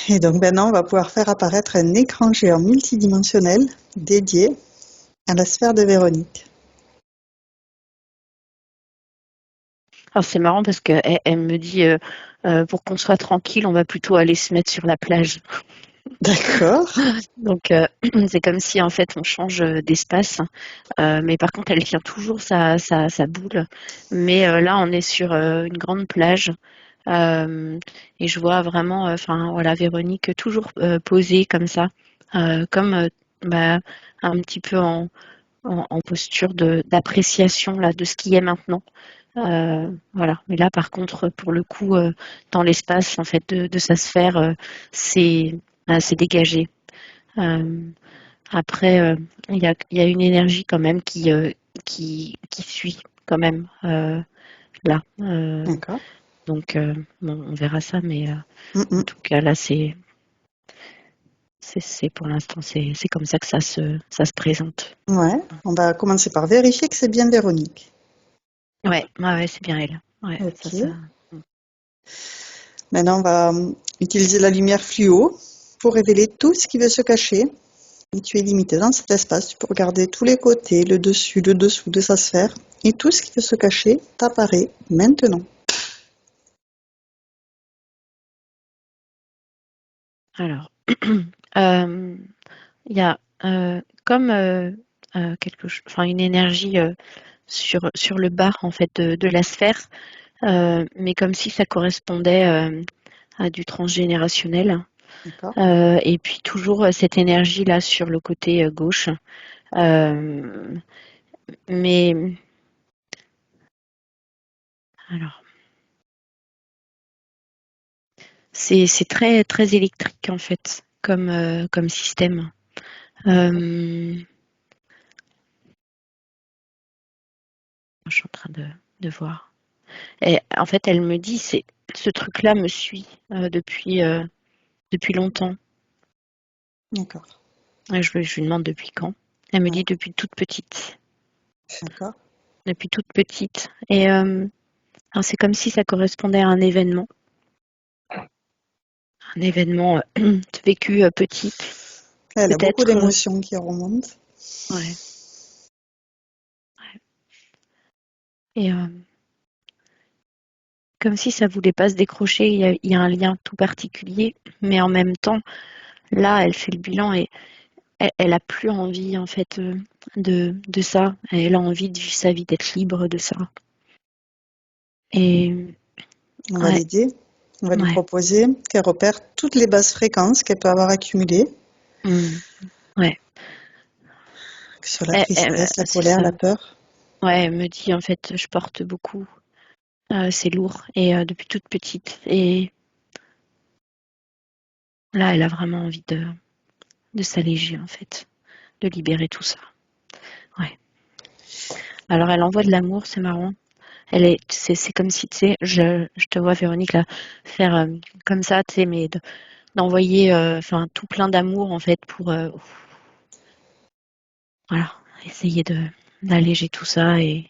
Et donc maintenant, on va pouvoir faire apparaître un écran géant multidimensionnel dédié à la sphère de Véronique. Alors c'est marrant parce qu'elle me dit pour qu'on soit tranquille, on va plutôt aller se mettre sur la plage. D'accord. Donc c'est comme si en fait on change d'espace. Mais par contre, elle tient toujours sa boule. Mais là, on est sur une grande plage. Euh, et je vois vraiment, enfin voilà, Véronique toujours posée comme ça, comme bah, un petit peu en posture d'appréciation là de ce qui est maintenant. Voilà. Mais là, par contre, pour le coup, dans l'espace en fait de sa sphère, c'est c'est dégagé. Euh, Après, il y a une énergie quand même qui suit quand même là. D'accord. Donc, bon, on verra ça, mais en Mm-mm. tout cas, là, c'est pour l'instant, c'est comme ça que ça se présente. Ouais. On va commencer par vérifier que c'est bien Véronique. Ouais, ouais, ouais, c'est bien elle. Ouais, ça. Ok. Maintenant, on va utiliser la lumière fluo pour révéler tout ce qui veut se cacher. Et tu es limité dans cet espace. Tu peux regarder tous les côtés, le dessus, le dessous de sa sphère. Et tout ce qui veut se cacher t'apparaît maintenant. Alors, euh, il y a comme enfin une énergie sur le bas en fait de la sphère, mais comme si ça correspondait à du transgénérationnel. D'accord. Et puis toujours cette énergie-là sur le côté gauche. Euh, mais alors, c'est très très électrique en fait comme système. Euh, je suis en train de voir. Et en fait, elle me dit, c'est ce truc-là me suit depuis longtemps. D'accord. Et je lui demande depuis quand. Elle me Ouais. dit depuis toute petite. D'accord. Depuis toute petite. Et alors c'est comme si ça correspondait à un événement vécu petit, Elle a beaucoup peut-être. d'émotions qui remontent. Ouais, ouais. Et comme si ça voulait pas se décrocher, il y a un lien tout particulier, mais en même temps, là, elle fait le bilan et elle a plus envie en fait de ça. Elle a envie de vivre sa vie, d'être libre de ça. Et On va ouais, l'aider. On va lui ouais, proposer qu'elle repère toutes les basses fréquences qu'elle peut avoir accumulées, mm, ouais. que ce soit la tristesse, la C'est colère, ça. la peur. Ouais, elle me dit en fait, je porte beaucoup, c'est lourd et depuis toute petite. Et là, elle a vraiment envie de s'alléger en fait, de libérer tout ça. Ouais. Alors elle envoie de l'amour, c'est marrant. C'est comme si, tu sais, je te vois, Véronique, là, faire comme ça, tu sais, mais d'envoyer enfin, tout plein d'amour, en fait, pour, voilà, essayer d'alléger tout ça. Et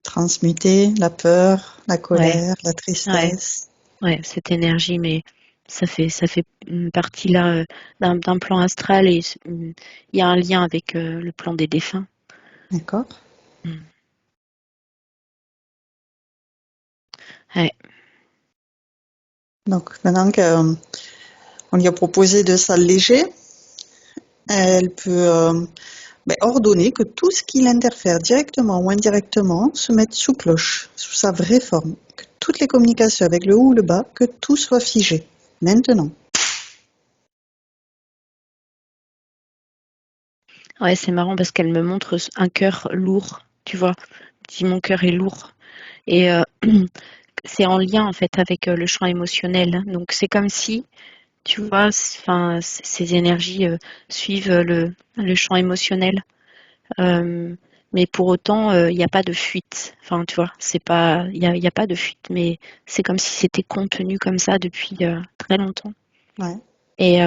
Transmuter la peur, la ouais, colère, la ouais, tristesse. ouais, cette énergie, mais ça fait une partie là d'un plan astral et il y a un lien avec le plan des défunts. D'accord. Mm. Ouais, Donc maintenant qu'on lui a proposé de s'alléger, elle peut ordonner que tout ce qui l'interfère directement ou indirectement se mette sous cloche, sous sa vraie forme. Que toutes les communications avec le haut ou le bas, que tout soit figé. Maintenant. ouais, c'est marrant parce qu'elle me montre un cœur lourd, tu vois. Elle dit mon cœur est lourd. Et c'est en lien en fait avec le champ émotionnel. Donc c'est comme si, tu vois, enfin, ces énergies suivent le champ émotionnel. Euh, mais pour autant, il n'y a pas de fuite. Enfin, tu vois, c'est pas, il y a pas de fuite, mais c'est comme si c'était contenu comme ça depuis très longtemps. Ouais. Et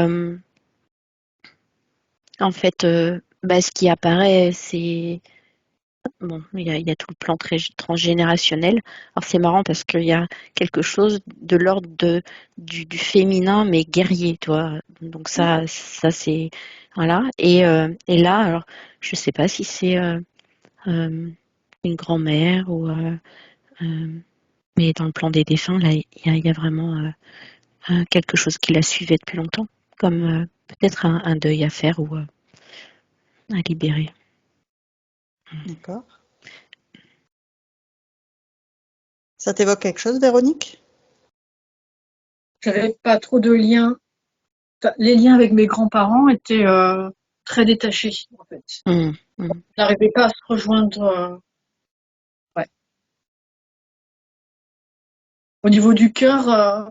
en fait, bah, ce qui apparaît, bon, il y a tout le plan transgénérationnel. Alors c'est marrant parce qu'il y a quelque chose de l'ordre du féminin, mais guerrier, tu vois. Donc ça c'est voilà. Et là, alors je sais pas si c'est une grand-mère ou euh, mais dans le plan des défunts, là, il y a vraiment quelque chose qui la suivait depuis longtemps, comme peut-être un deuil à faire ou à libérer. D'accord. Ça t'évoque quelque chose, Véronique? J'avais pas trop de liens. Enfin, les liens avec mes grands-parents étaient très détachés, en fait. Mmh, On mmh. n'arrivait pas à se rejoindre. Ouais. Au niveau du cœur,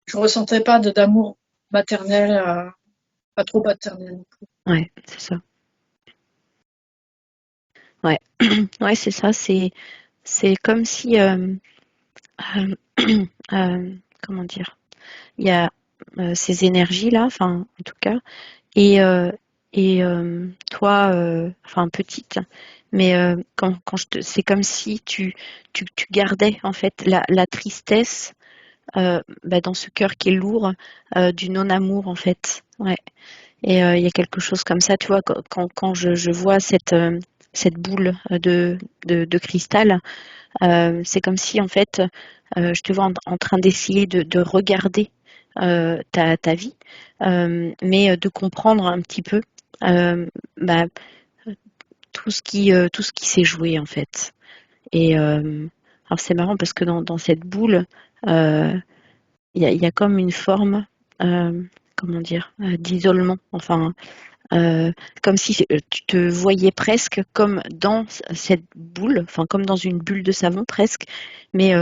je ressentais pas d'amour maternel, pas trop paternel non plus. Ouais, c'est ça. Ouais, ouais, c'est ça. C'est comme si, euh, comment dire, il y a ces énergies-là, enfin, en tout cas, et toi, enfin, petite, mais c'est comme si tu gardais en fait la tristesse bah, dans ce cœur qui est lourd du non-amour en fait. Ouais. Et il y a quelque chose comme ça, tu vois, quand je vois cette boule de cristal, c'est comme si en fait, je te vois en train d'essayer de regarder ta vie, mais de comprendre un petit peu bah, tout ce qui s'est joué en fait. Et alors c'est marrant parce que dans cette boule, euh, il y a comme une forme, comment dire, d'isolement. Enfin, euh, comme si tu te voyais presque comme dans cette boule, enfin comme dans une bulle de savon presque, mais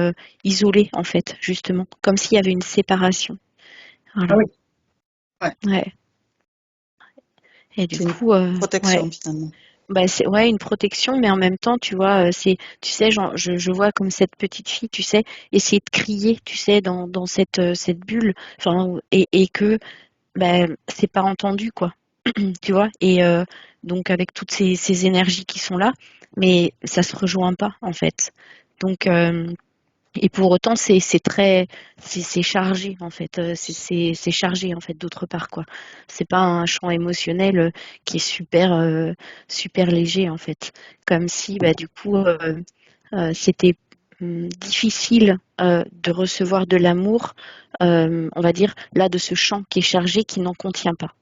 isolée en fait, justement, comme s'il y avait une séparation. Ah Voilà. oui, ouais. Ouais. Et du C'est une coup, ouais. protection finalement. Bah, c'est ouais une protection, mais en même temps, tu vois, tu sais, je vois comme cette petite fille, tu sais, essayer de crier, tu sais, dans cette bulle, enfin, et que c'est pas entendu, quoi. Tu vois? Et donc avec toutes ces énergies qui sont là, mais ça se rejoint pas, en fait. Donc et pour autant, c'est très c'est chargé, en fait, c'est chargé, en fait, d'autre part, quoi. C'est pas un champ émotionnel, qui est super léger, en fait. Comme si, bah, du coup, c'était, difficile, de recevoir de l'amour, on va dire, là, de ce champ qui est chargé, qui n'en contient pas.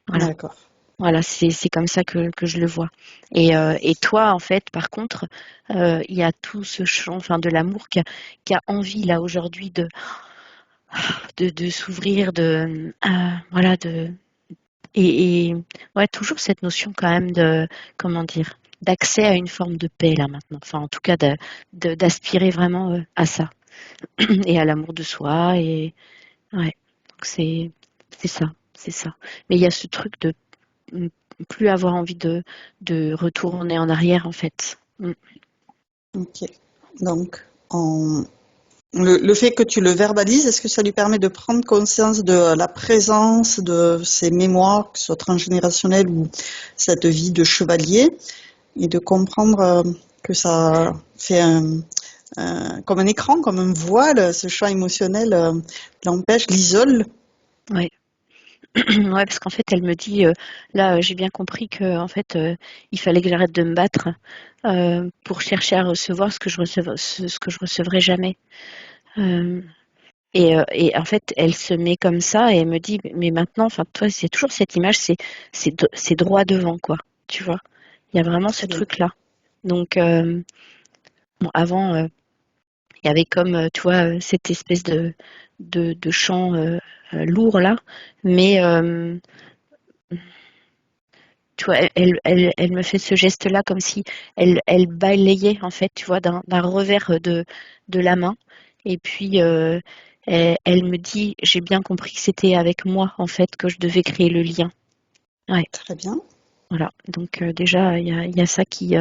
Voilà. D'accord. Voilà, c'est comme ça que je le vois. Et toi, en fait, par contre, il y a tout ce champ, enfin, de l'amour qui a envie là aujourd'hui de s'ouvrir, voilà, et ouais, toujours cette notion quand même de, comment dire, d'accès à une forme de paix là maintenant. Enfin, en tout cas, d'aspirer vraiment à ça et à l'amour de soi. Et ouais, donc c'est ça, c'est ça. Mais il y a ce truc de mm, plus avoir envie de retourner en arrière en fait. Mm. Ok. Donc, le fait que tu le verbalises, est-ce que ça lui permet de prendre conscience de la présence de ces mémoires, que ce soit transgénérationnelles ou cette vie de chevalier, et de comprendre que ça fait comme un écran, comme un voile, ce champ émotionnel l'empêche, l'isole. Ouais. Ouais, parce qu'en fait, elle me dit, là, j'ai bien compris que en fait, il fallait que j'arrête de me battre pour chercher à recevoir ce que je recevrais jamais. Euh, et en fait, elle se met comme ça et elle me dit, mais maintenant, enfin, toi, c'est toujours cette image, c'est droit devant, quoi. Tu vois, il y a vraiment ce Très bien. truc-là. Donc, bon, avant, il y avait comme, tu vois, cette espèce de chant lourd là, mais tu vois, elle me fait ce geste-là comme si elle balayait en fait, tu vois, d'un revers de la main. Et puis elle me dit, j'ai bien compris que c'était avec moi en fait que je devais créer le lien. Ouais, Très bien. voilà. Donc déjà il y a ça qui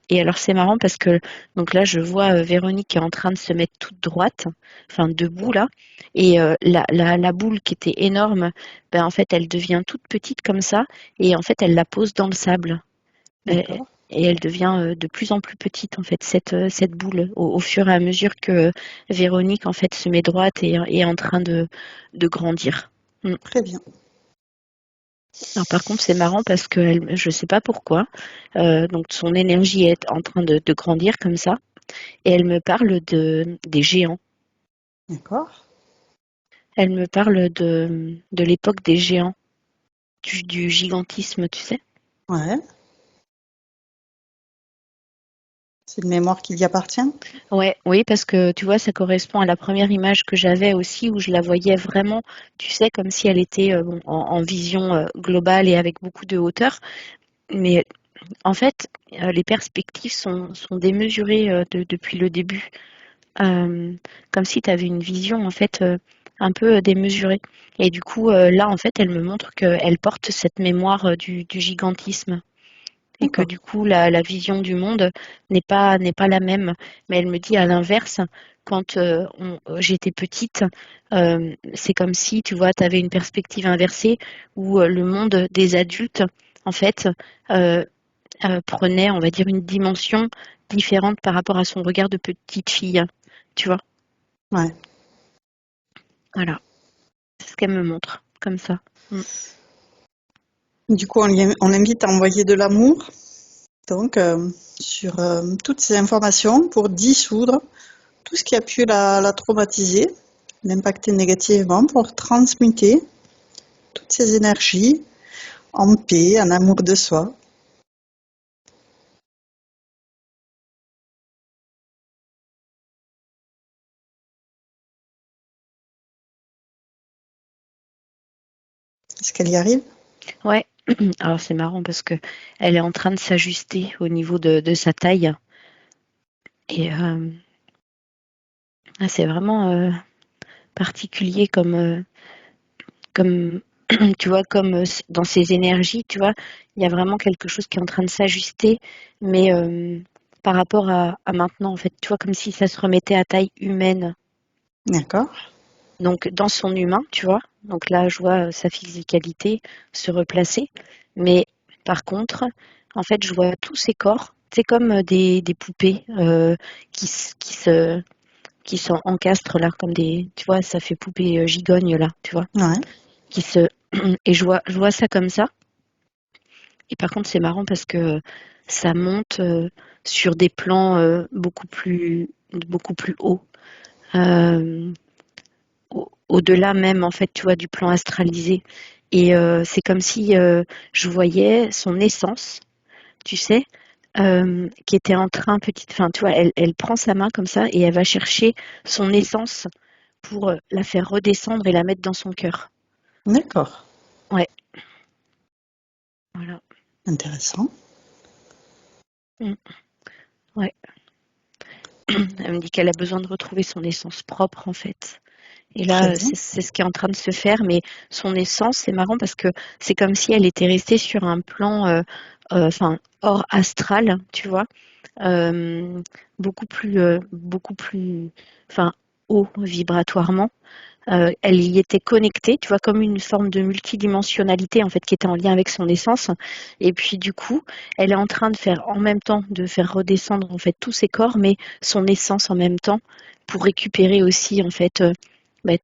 et alors c'est marrant parce que donc là je vois Véronique qui est en train de se mettre toute droite, enfin debout là, et la boule qui était énorme, ben en fait elle devient toute petite comme ça et en fait elle la pose dans le sable. Et, D'accord. et elle devient de plus en plus petite en fait cette boule au fur et à mesure que Véronique en fait se met droite et est en train de grandir. Mm. Très bien. Alors par contre c'est marrant parce que je sais pas pourquoi, donc son énergie est en train de grandir comme ça et elle me parle des géants. D'accord. Elle me parle de l'époque des géants, du gigantisme, tu sais. Ouais. C'est une mémoire qui y appartient? Ouais, oui, parce que tu vois, ça correspond à la première image que j'avais aussi, où je la voyais vraiment, tu sais, comme si elle était bon, en vision globale et avec beaucoup de hauteur. Mais en fait, les perspectives sont démesurées depuis le début. Euh, Comme si tu avais une vision, en fait, un peu démesurée. Et du coup, là, en fait, elle me montre qu'elle porte cette mémoire du gigantisme et que D'accord. du coup la vision du monde n'est pas la même. Mais elle me dit à l'inverse, quand j'étais petite, c'est comme si tu vois, tu avais une perspective inversée où le monde des adultes, en fait, euh, prenait, on va dire, une dimension différente par rapport à son regard de petite fille. Tu vois, Ouais. voilà, c'est ce qu'elle me montre, comme ça. Mm. Du coup, on invite à envoyer de l'amour donc sur toutes ces informations pour dissoudre tout ce qui a pu la traumatiser, l'impacter négativement, pour transmuter toutes ces énergies en paix, en amour de soi. Est-ce qu'elle y arrive? Ouais. Alors c'est marrant parce que elle est en train de s'ajuster au niveau de sa taille et c'est vraiment particulier comme tu vois, comme dans ses énergies, tu vois, il y a vraiment quelque chose qui est en train de s'ajuster, mais par rapport à maintenant, en fait, tu vois, comme si ça se remettait à taille humaine. D'accord. Donc dans son humain, tu vois. Donc là, je vois sa physicalité se replacer, mais par contre, en fait, je vois tous ses corps. C'est comme des poupées qui s'encastrent là, comme des, tu vois, ça fait poupée gigogne là, tu vois, Ouais. qui se, et je vois ça comme ça. Et par contre, c'est marrant parce que ça monte sur des plans beaucoup plus hauts, euh, au-delà même en fait, tu vois, du plan astralisé. Et c'est comme si je voyais son essence, tu sais, qui était en train, petite, enfin, tu vois, elle prend sa main comme ça et elle va chercher son essence pour la faire redescendre et la mettre dans son cœur. D'accord. Ouais, voilà. Intéressant. Mm, ouais. Elle me dit qu'elle a besoin de retrouver son essence propre, en fait. Et Très là, bien. c'est ce qui est en train de se faire, mais son essence, c'est marrant parce que c'est comme si elle était restée sur un plan, enfin, hors astral, tu vois, euh, beaucoup plus, enfin, haut vibratoirement. Elle y était connectée, tu vois, comme une forme de multidimensionnalité en fait qui était en lien avec son essence. Et puis du coup, elle est en train de faire en même temps de faire redescendre en fait tous ses corps, mais son essence en même temps pour récupérer aussi en fait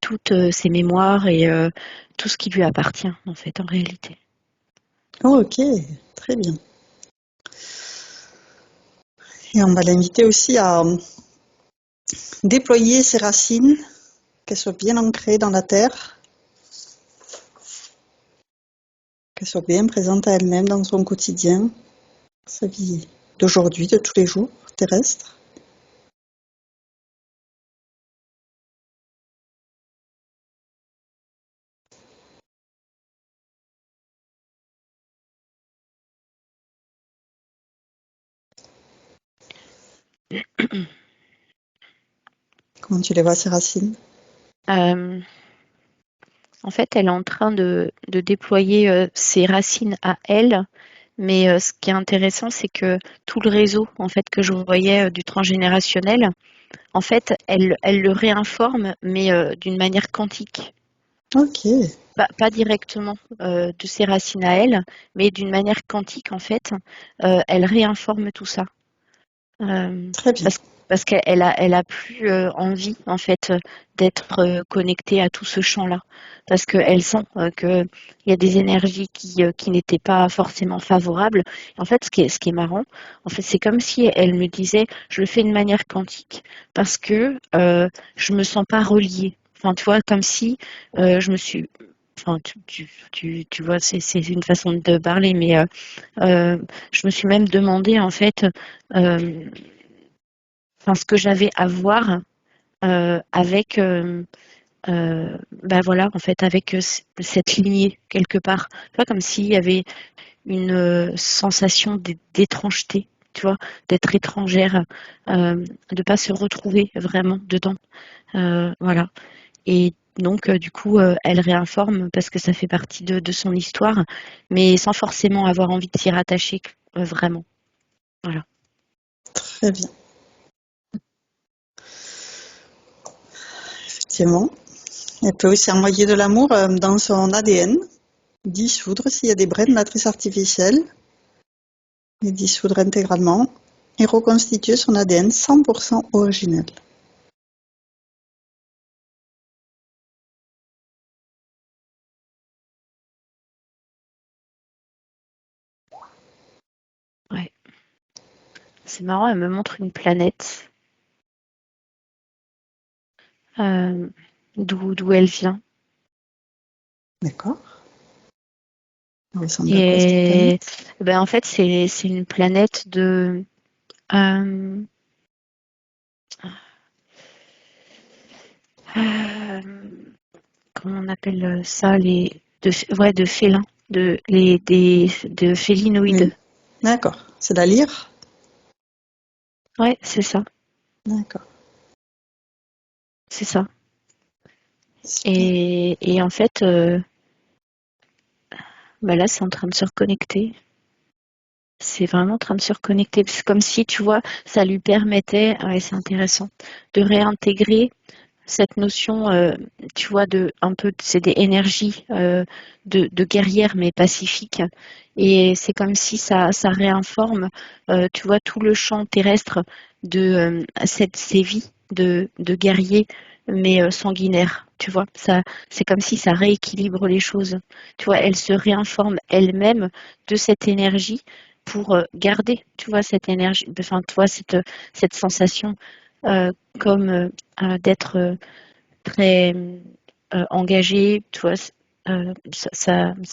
toutes ses mémoires et tout ce qui lui appartient en fait en réalité. Ok, très bien. Et on va l'inviter aussi à déployer ses racines, qu'elles soient bien ancrées dans la terre, qu'elles soient bien présentes à elle-même dans son quotidien, sa vie d'aujourd'hui, de tous les jours terrestres. Comment tu les vois, ces racines? Euh, En fait, elle est en train de déployer ses racines à elle. Mais ce qui est intéressant, c'est que tout le réseau en fait que je voyais du transgénérationnel, en fait, elle le réinforme, mais d'une manière quantique. Ok, Pas directement de ses racines à elle, mais d'une manière quantique, en fait, elle réinforme tout ça. très bien. Parce qu'elle a plus envie, en fait, d'être connectée à tout ce champ-là. Parce qu'elle sent qu'il y a des énergies qui n'étaient pas forcément favorables. En fait, ce qui est marrant, en fait, c'est comme si elle me disait, je le fais de manière quantique parce que je me sens pas reliée. Enfin, tu vois, comme si je me suis. Enfin, tu vois, c'est une façon de parler, mais je me suis même demandé, en fait, euh, enfin, ce que j'avais à voir avec, bah voilà, en fait, avec cette lignée quelque part. Tu vois, comme s'il y avait une sensation d'étrangeté, tu vois, d'être étrangère, de pas se retrouver vraiment dedans. Voilà. Et donc, du coup, elle réinforme parce que ça fait partie de son histoire, mais sans forcément avoir envie de s'y rattacher vraiment. Voilà. Très bien. Effectivement. Elle peut aussi envoyer de l'amour dans son ADN, dissoudre s'il y a des brins de matrice artificielle, les dissoudre intégralement et reconstituer son ADN 100% originel. Ouais. C'est marrant, elle me montre une planète euh, d'où elle vient. D'accord. Elle ressemble à quoi cette Et planète? ben, en fait, c'est une planète de. euh, euh, comment on appelle ça ouais, de félins, de félinoïdes. Oui. D'accord. C'est la lyre? Ouais, c'est ça, D'accord. c'est ça. Super. Et en fait, bah là, c'est en train de se reconnecter. C'est vraiment en train de se reconnecter. C'est comme si, tu vois, ça lui permettait, ouais, c'est intéressant, de réintégrer cette notion, tu vois, de un peu, c'est des énergies de guerrière mais pacifique. Et c'est comme si ça réinforme, tu vois, tout le champ terrestre de ces vies de guerriers mais sanguinaires. Tu vois, ça, c'est comme si ça rééquilibre les choses. Tu vois, elle se réinforme elle-même de cette énergie pour garder, tu vois, cette énergie, enfin, tu vois, cette sensation comme d'être très engagé, tu vois, ça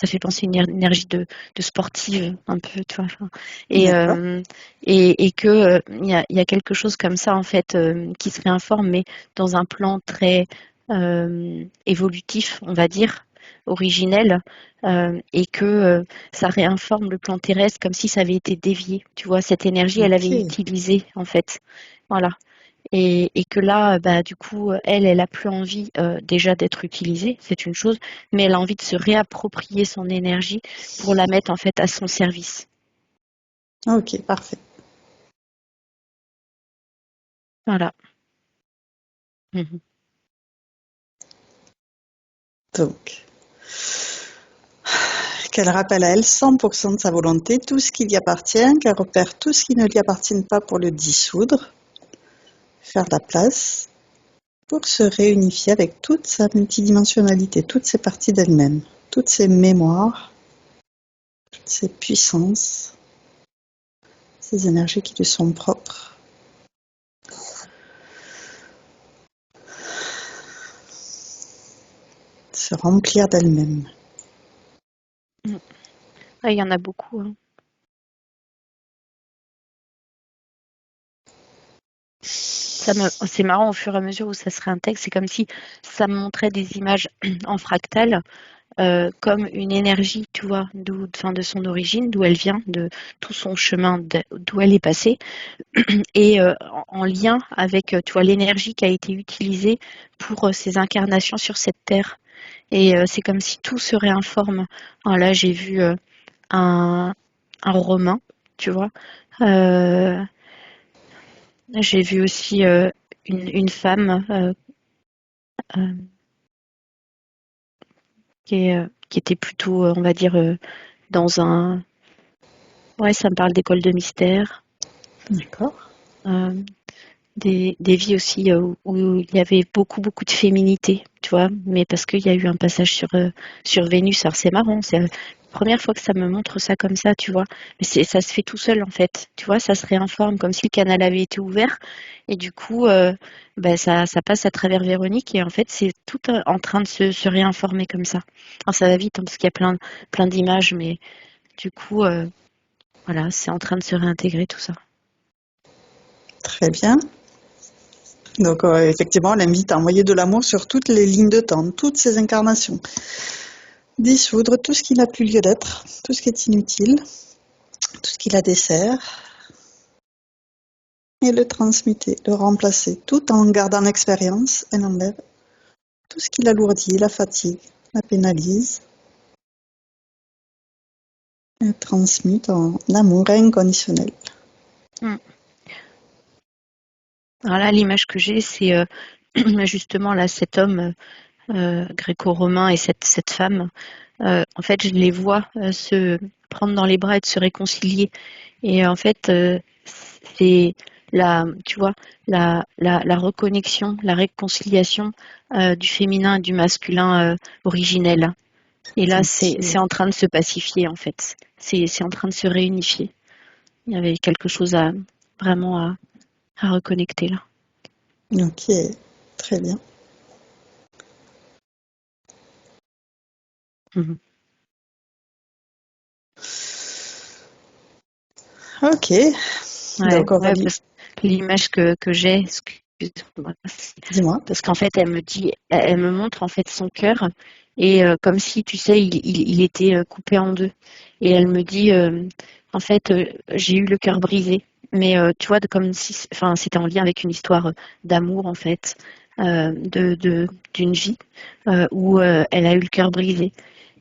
fait penser à une énergie de sportive un peu, tu vois. Enfin, et, D'accord. euh, et que il y a quelque chose comme ça en fait qui se réinforme, mais dans un plan très évolutif, on va dire, originel, et que ça réinforme le plan terrestre comme si ça avait été dévié. Tu vois, cette énergie, elle avait Ok. utilisé en fait. Voilà. Et que là, bah, du coup, elle a plus envie déjà d'être utilisée, c'est une chose, mais elle a envie de se réapproprier son énergie pour la mettre en fait à son service. Ok, parfait. Voilà. Mhm. Donc, qu'elle rappelle à elle 100% de sa volonté, tout ce qui lui appartient, qu'elle repère tout ce qui ne lui appartient pas pour le dissoudre, faire de la place, pour se réunifier avec toute sa multidimensionnalité, toutes ses parties d'elle-même, toutes ses mémoires, toutes ses puissances, ces énergies qui lui sont propres. Se remplir d'elle-même. Mm. Ah, il y en a beaucoup, hein. C'est marrant au fur et à mesure où ça se réintègre, c'est comme si ça me montrait des images en fractal, comme une énergie, tu vois, enfin, de son origine, d'où elle vient, de tout son chemin, d'où elle est passée, et en lien avec, tu vois, l'énergie qui a été utilisée pour ces incarnations sur cette terre. Et c'est comme si tout se réinforme. Alors là, j'ai vu un, un romain, tu vois. Euh, j'ai vu aussi une femme, euh, qui était plutôt, on va dire, dans un... Ouais, ça me parle d'école de mystère. D'accord. Euh, des vies aussi où il y avait beaucoup, beaucoup de féminité, tu vois, mais parce qu'il y a eu un passage sur Vénus. Alors c'est marrant, c'est la première fois que ça me montre ça comme ça, tu vois. Mais ça se fait tout seul en fait, tu vois, ça se réinforme comme si le canal avait été ouvert et du coup, ben, ça passe à travers Véronique et en fait c'est tout en train de se réinformer comme ça. Alors ça va vite hein, parce qu'il y a plein d'images, mais du coup, voilà, c'est en train de se réintégrer tout ça. Très bien. Donc, effectivement, on l'invite à envoyer de l'amour sur toutes les lignes de temps, toutes ces incarnations. Dissoudre tout ce qui n'a plus lieu d'être, tout ce qui est inutile, tout ce qui la dessert, et le transmuter, le remplacer, tout en gardant l'expérience. Elle enlève tout ce qui l'alourdit, la fatigue, la pénalise, et transmute en amour inconditionnel. Mm. Alors là, l'image que j'ai, c'est justement là cet homme gréco-romain et cette femme. En fait, je les vois se prendre dans les bras et de se réconcilier. Et en fait, c'est tu vois, la reconnexion, la réconciliation du féminin et du masculin originel. Et là, c'est en train de se pacifier, en fait. C'est en train de se réunifier. Il y avait quelque chose vraiment à reconnecter là. Ok, très bien. Mhm. Ok, Ouais, donc ouais, Aurélie, parce que l'image que j'ai, excuse-moi, dis-moi. parce qu'en fait, elle me montre en fait son cœur et comme si, tu sais, il était coupé en deux. Et elle me dit, en fait, j'ai eu le cœur brisé, mais tu vois, comme si, enfin, c'était en lien avec une histoire d'amour en fait, d'une vie où elle a eu le cœur brisé.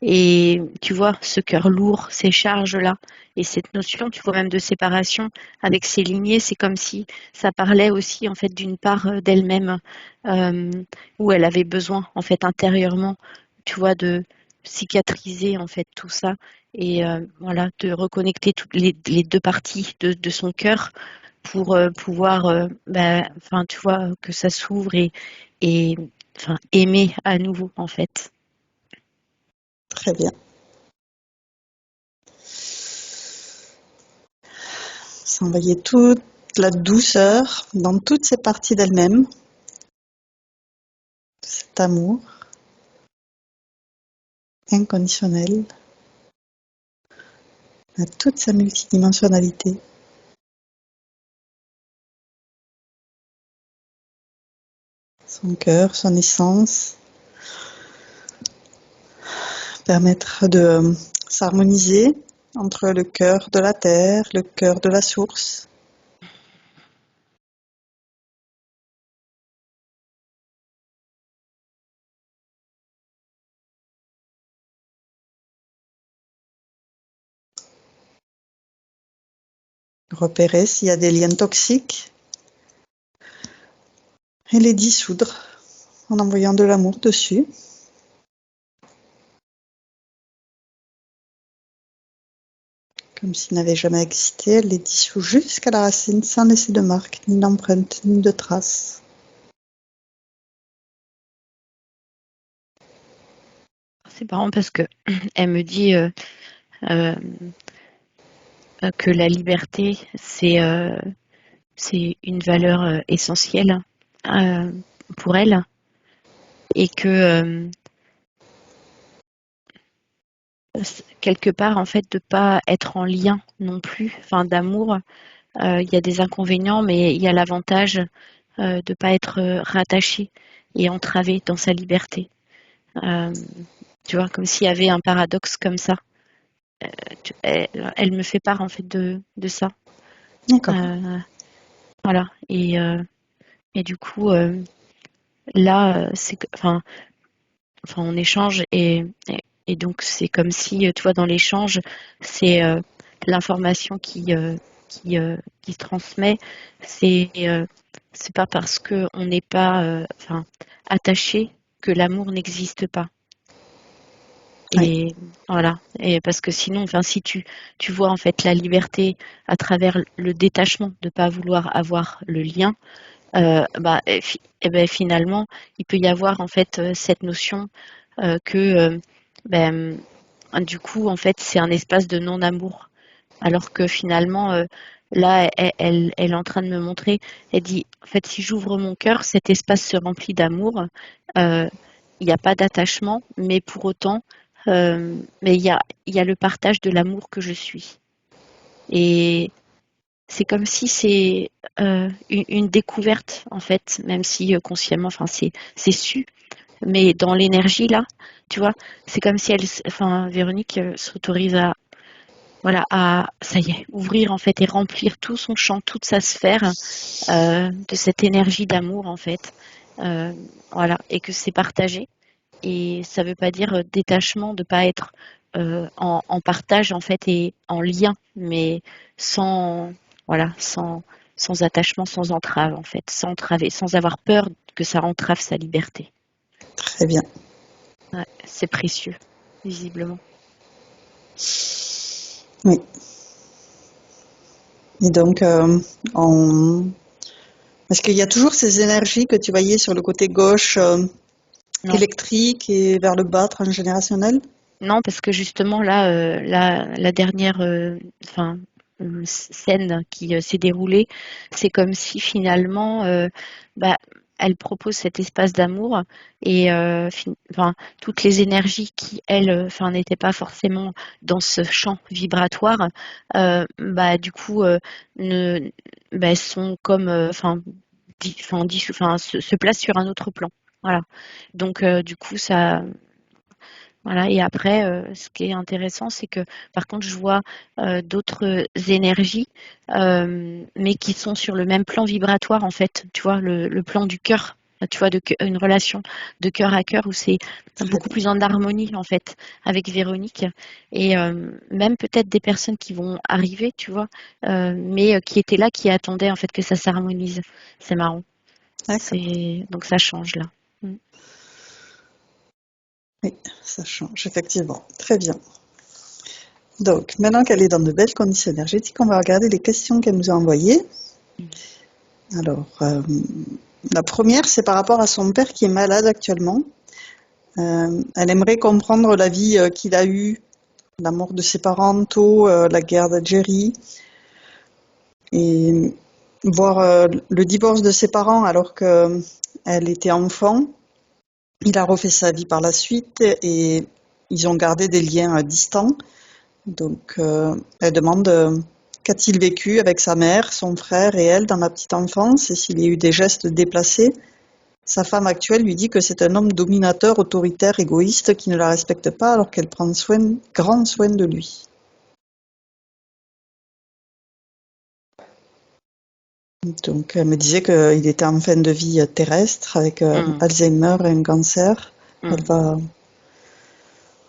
Et tu vois, ce cœur lourd, ces charges-là, et cette notion, tu vois, même de séparation avec ses lignées, c'est comme si ça parlait aussi en fait d'une part d'elle-même euh, où elle avait besoin en fait intérieurement, tu vois, de cicatriser en fait tout ça et voilà, de reconnecter toutes les deux parties de son cœur pour pouvoir, enfin, tu vois, que ça s'ouvre et enfin, aimer à nouveau en fait. Très bien. S'envoyer toute la douceur dans toutes ces parties d'elle-même, cet amour inconditionnel, à toute sa multidimensionnalité. Son cœur, son essence, permettre de s'harmoniser entre le cœur de la terre, le cœur de la source. Repérer s'il y a des liens toxiques et les dissoudre en envoyant de l'amour dessus. Comme s'ils n'avaient jamais existé, elle les dissout jusqu'à la racine sans laisser de marque, ni d'empreinte, ni de traces. C'est marrant parce que elle me dit euh, que la liberté, c'est une valeur essentielle euh, pour elle et que quelque part en fait de pas être en lien non plus, enfin d'amour, il y a des inconvénients, mais il y a l'avantage de pas être rattaché et entravé dans sa liberté. Euh, Tu vois, comme s'il y avait un paradoxe comme ça. Elle me fait part en fait de ça. D'accord. Euh, voilà. Et du coup, là, enfin, on échange et donc c'est comme si, tu vois, dans l'échange, c'est l'information qui se transmet. C'est pas parce que on n'est pas, enfin, attaché que l'amour n'existe pas. Oui, Et voilà. Et parce que sinon, enfin, si tu vois en fait la liberté à travers le détachement de pas vouloir avoir le lien, et ben, finalement, il peut y avoir en fait cette notion que ben, du coup, en fait, c'est un espace de non-amour. Alors que finalement, là, elle est en train de me montrer, elle dit, en fait, si j'ouvre mon cœur, cet espace se remplit d'amour. Euh, il n'y a pas d'attachement, mais pour autant, mais il y a le partage de l'amour que je suis. Et c'est comme si c'est une découverte, en fait, même si consciemment, enfin, c'est su, mais dans l'énergie, là, tu vois, c'est comme si enfin, Véronique s'autorise à, voilà, à, ça y est, ouvrir, en fait, et remplir tout son champ, toute sa sphère de cette énergie d'amour, en fait. Euh, voilà, et que c'est partagé. Et ça ne veut pas dire détachement, de ne pas être en partage, en fait, et en lien, mais sans, voilà, sans attachement, sans entrave, en fait, sans entraver, sans avoir peur que ça entrave sa liberté. très bien. Ouais, c'est précieux, visiblement. Oui. Et donc, est-ce qu'il y a toujours ces énergies que tu voyais sur le côté gauche Non, électrique et vers le bas transgénérationnel? non, parce que justement là, la dernière, enfin, scène qui s'est déroulée, c'est comme si finalement, bah, elle propose cet espace d'amour et enfin, toutes les énergies qui, elles, enfin, n'étaient pas forcément dans ce champ vibratoire, bah, du coup, ne, bah, sont comme, enfin, enfin, se placent sur un autre plan. Voilà. Donc, du coup, ça. Voilà, et après, ce qui est intéressant, c'est que par contre, je vois d'autres énergies, mais qui sont sur le même plan vibratoire, en fait. Tu vois, le plan du cœur, tu vois, une relation de cœur à cœur où c'est Très beaucoup bien. plus en harmonie, en fait, avec Véronique. Et même peut-être des personnes qui vont arriver, tu vois, mais qui étaient là, qui attendaient, en fait, que ça s'harmonise. C'est marrant. D'accord. Donc ça change, là. Mm. Oui, ça change, effectivement. Très bien. Donc, maintenant qu'elle est dans de belles conditions énergétiques, on va regarder les questions qu'elle nous a envoyées. Alors, la première, c'est par rapport à son père qui est malade actuellement. Elle aimerait comprendre la vie qu'il a eue, la mort de ses parents tôt, la guerre d'Algérie, et voir le divorce de ses parents alors qu'elle était enfant. Il a refait sa vie par la suite et ils ont gardé des liens distants. Donc, elle demande qu'a-t-il vécu avec sa mère, son frère et elle dans la petite enfance et s'il y a eu des gestes déplacés. Sa femme actuelle lui dit que c'est un homme dominateur, autoritaire, égoïste qui ne la respecte pas alors qu'elle prend grand soin de lui. Donc, elle me disait qu'il était en fin de vie terrestre avec Mm. Alzheimer et un cancer. Elle Mm. va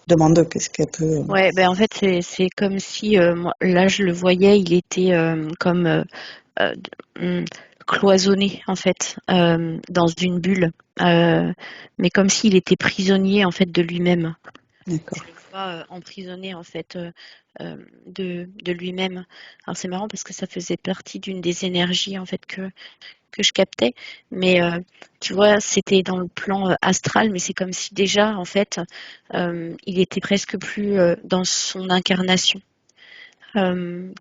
demander qu'est-ce qu'elle peut. Ouais, ben en fait, c'est comme si, moi, là, je le voyais, il était comme euh, hum, cloisonné, en fait, dans une bulle, euh, mais comme s'il était prisonnier, en fait, de lui-même. Je D'accord. le vois emprisonné, en fait, de lui-même. Alors, c'est marrant parce que ça faisait partie d'une des énergies, en fait, que je captais, mais tu vois, c'était dans le plan astral, mais c'est comme si déjà, en fait, il était presque plus dans son incarnation, euh,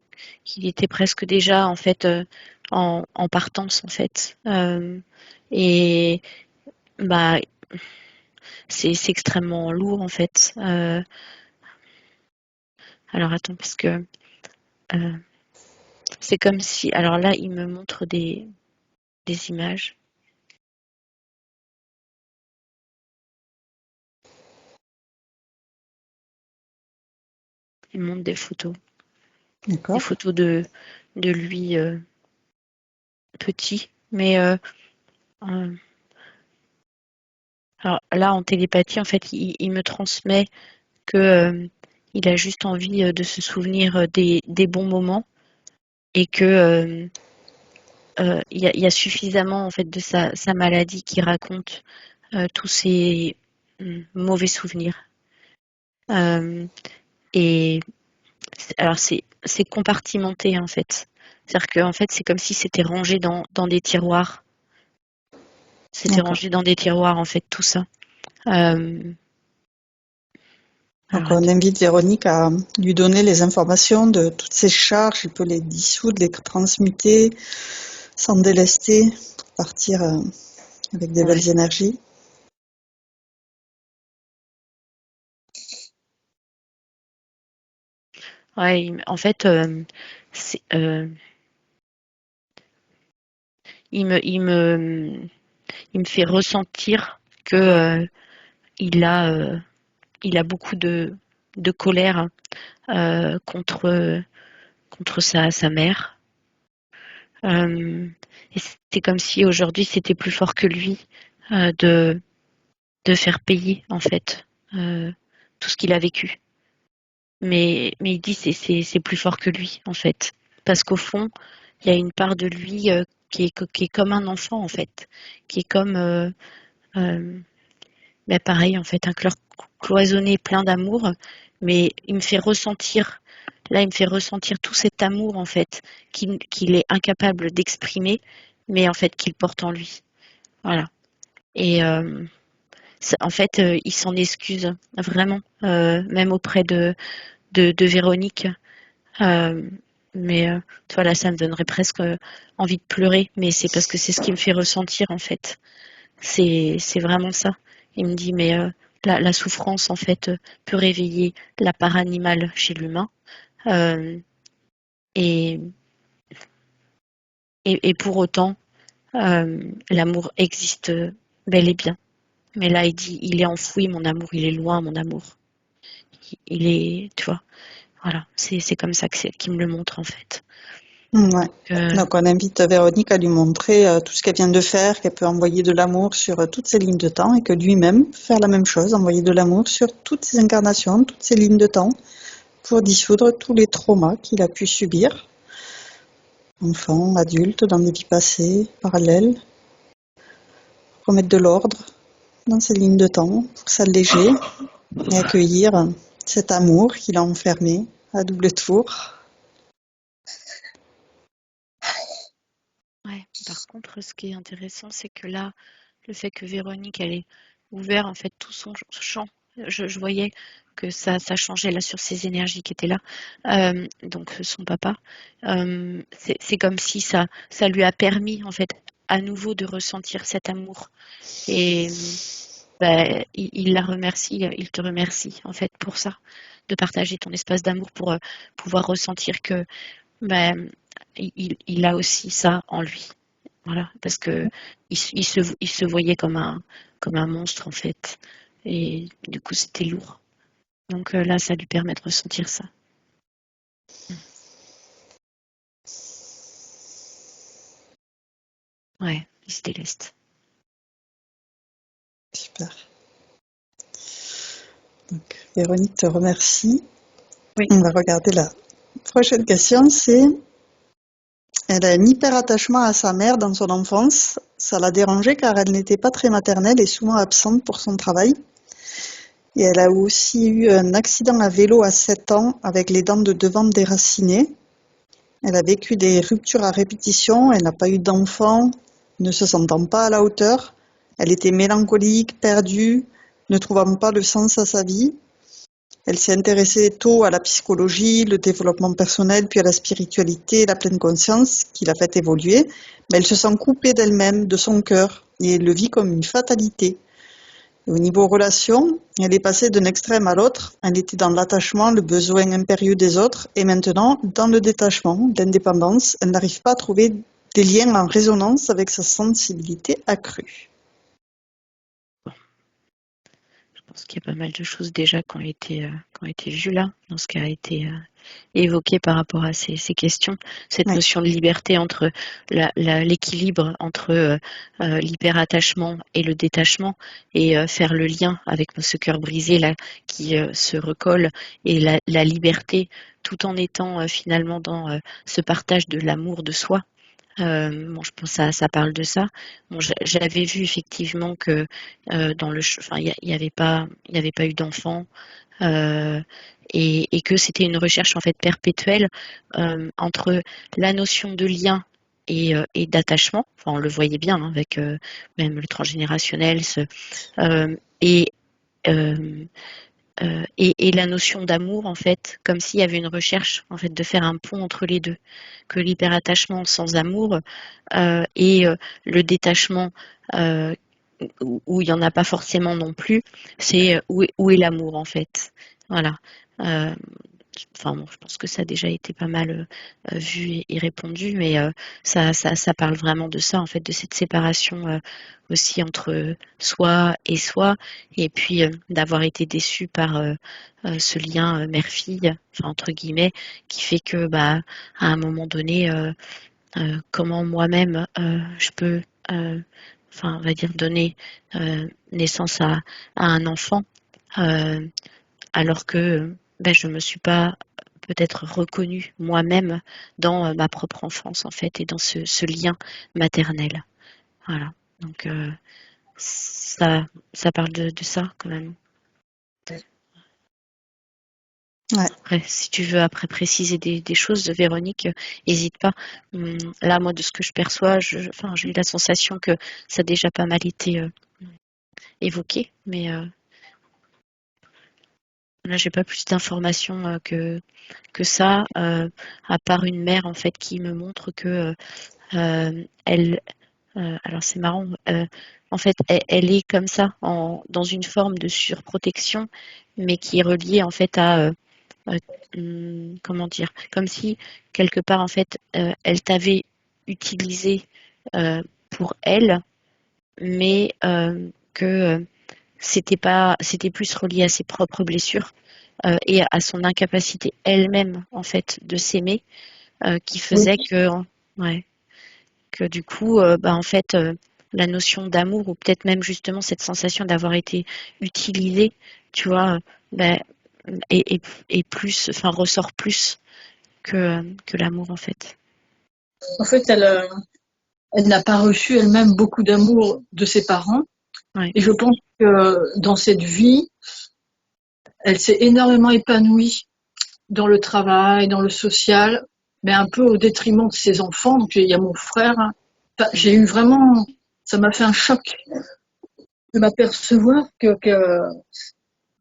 qu'il était presque déjà, en fait, en partance, en fait. Et bah, c'est extrêmement lourd, en fait. Alors attends, parce que euh, c'est comme si, alors là, il me montre des images, il me montre des D'accord. photos de lui petit, mais euh, alors là, en télépathie, en fait, il me transmet que il a juste envie de se souvenir des bons moments et que il y a suffisamment en fait de sa maladie qui raconte tous ces mauvais souvenirs. Et alors c'est compartimenté en fait. C'est-à-dire que en fait c'est comme si c'était rangé dans des tiroirs. C'était D'accord. rangé dans des tiroirs en fait tout ça. Euh, Donc alors on attends. invite Véronique à lui donner les informations de toutes ces charges. Il peut les dissoudre, les transmuter, s'en délester pour partir avec des Ouais. belles énergies. Ouais, en fait, c'est, il me, il me, il me fait ressentir que il a, euh, il a beaucoup de colère contre sa mère. Euh, et c'était comme si aujourd'hui c'était plus fort que lui euh, de, de faire payer en fait tout ce qu'il a vécu. Mais il dit c'est plus fort que lui en fait, parce qu'au fond il y a une part de lui qui est comme un enfant en fait, qui est comme bah, pareil en fait un cœur cloisonné plein d'amour, mais il me fait ressentir tout cet amour en fait qu'il est incapable d'exprimer, mais en fait qu'il porte en lui. Voilà. Et en fait, il s'en excuse vraiment, même auprès de Véronique. Euh, mais voilà, ça me donnerait presque envie de pleurer, mais c'est parce que c'est ce qui me fait ressentir en fait. C'est vraiment ça. Il me dit, mais la souffrance en fait peut réveiller la part animale chez l'humain. Euh, et, et pour autant, l'amour existe bel et bien. Mais là, il dit, il est enfoui, mon amour, il est loin, mon amour. Il est, tu vois, voilà, c'est comme ça qu'il me le montre en fait. Ouais. Euh, Donc on invite Véronique à lui montrer tout ce qu'elle vient de faire, qu'elle peut envoyer de l'amour sur toutes ces lignes de temps et que lui-même peut faire la même chose, envoyer de l'amour sur toutes ces incarnations, toutes ces lignes de temps pour dissoudre tous les traumas qu'il a pu subir, enfant, adulte, dans des vies passées, parallèles, remettre de l'ordre dans ces lignes de temps pour s'alléger et accueillir cet amour qu'il a enfermé à double tour. ouais. Par contre, ce qui est intéressant, c'est que là, le fait que Véronique, elle ait ouvert en fait tout son champ, je voyais que ça changeait là sur ces énergies qui étaient là. Donc son papa, c'est comme si ça lui a permis en fait à nouveau de ressentir cet amour. Et bah, il la remercie, il te remercie en fait pour ça, de partager ton espace d'amour pour pouvoir ressentir que bah, il a aussi ça en lui. Voilà, parce que il se voyait comme un monstre en fait. Et du coup, c'était lourd. Donc là, ça lui permet de ressentir ça. Ouais, il se déleste. Super. Donc, Véronique te remercie. Oui. On va regarder la prochaine question, c'est elle a un hyper-attachement à sa mère dans son enfance. Ça l'a dérangée car elle n'était pas très maternelle et souvent absente pour son travail. Et elle a aussi eu un accident à vélo à 7 ans avec les dents de devant déracinées. Elle a vécu des ruptures à répétition, elle n'a pas eu d'enfant, ne se sentant pas à la hauteur. Elle était mélancolique, perdue, ne trouvant pas de sens à sa vie. Elle s'est intéressée tôt à la psychologie, le développement personnel, puis à la spiritualité, la pleine conscience, qui l'a fait évoluer. Mais elle se sent coupée d'elle-même, de son cœur, et elle le vit comme une fatalité. Et au niveau relation, elle est passée d'un extrême à l'autre. Elle était dans l'attachement, le besoin impérieux des autres, et maintenant dans le détachement, l'indépendance. Elle n'arrive pas à trouver des liens en résonance avec sa sensibilité accrue. Je pense qu'il y a pas mal de choses déjà qui ont été vues là, dans ce qui a été évoqué par rapport à ces questions. Cette Oui, notion de liberté entre l'équilibre entre l'hyperattachement et le détachement et faire le lien avec ce cœur brisé là qui se recolle et la liberté tout en étant finalement dans ce partage de l'amour de soi. Bon, je pense que ça parle de ça. Bon, j'avais vu effectivement que dans enfin, il y avait pas eu d'enfant. euh, et que c'était une recherche en fait perpétuelle entre la notion de lien et d'attachement. Enfin, on le voyait bien hein, avec même le transgénérationnel, et euh, et la notion d'amour, en fait, comme s'il y avait une recherche, en fait, de faire un pont entre les deux, que l'hyperattachement sans amour et le détachement où il n'y en a pas forcément non plus, c'est où est l'amour, en fait. Voilà. Euh, Enfin, bon, je pense que ça a déjà été pas mal vu et répondu, mais ça parle vraiment de ça, en fait, de cette séparation aussi entre soi et soi, et puis d'avoir été déçu par ce lien mère-fille, enfin, entre guillemets, qui fait que, bah, à un moment donné, comment moi-même je peux, euh, enfin, on va dire, donner naissance à un enfant, euh, alors que ben, je ne me suis pas peut-être reconnue moi-même dans ma propre enfance en fait et dans ce lien maternel. Voilà. Donc ça parle de ça quand même. Ouais. Après, si tu veux après préciser des choses, Véronique, n'hésite pas. Là, moi, de ce que je perçois, enfin, j'ai eu la sensation que ça a déjà pas mal été évoqué, mais là, j'ai pas plus d'informations que ça, à part une mère en fait qui me montre que elle, alors c'est marrant, en fait, elle est comme ça, dans une forme de surprotection, mais qui est reliée en fait à, comment dire, comme si quelque part en fait, elle t'avait utilisé pour elle, mais que c'était plus relié à ses propres blessures et à son incapacité elle-même en fait de s'aimer, qui Oui. faisait ouais, que du coup, bah, en fait, la notion d'amour ou peut-être même justement cette sensation d'avoir été utilisée, tu vois, bah, et plus, enfin ressort plus que l'amour en fait. En fait, elle n'a pas reçu elle-même beaucoup d'amour de ses parents. Ouais. Et je pense que dans cette vie, elle s'est énormément épanouie dans le travail, dans le social, mais un peu au détriment de ses enfants. Donc, il y a mon frère. Enfin, j'ai eu vraiment, ça m'a fait un choc de m'apercevoir que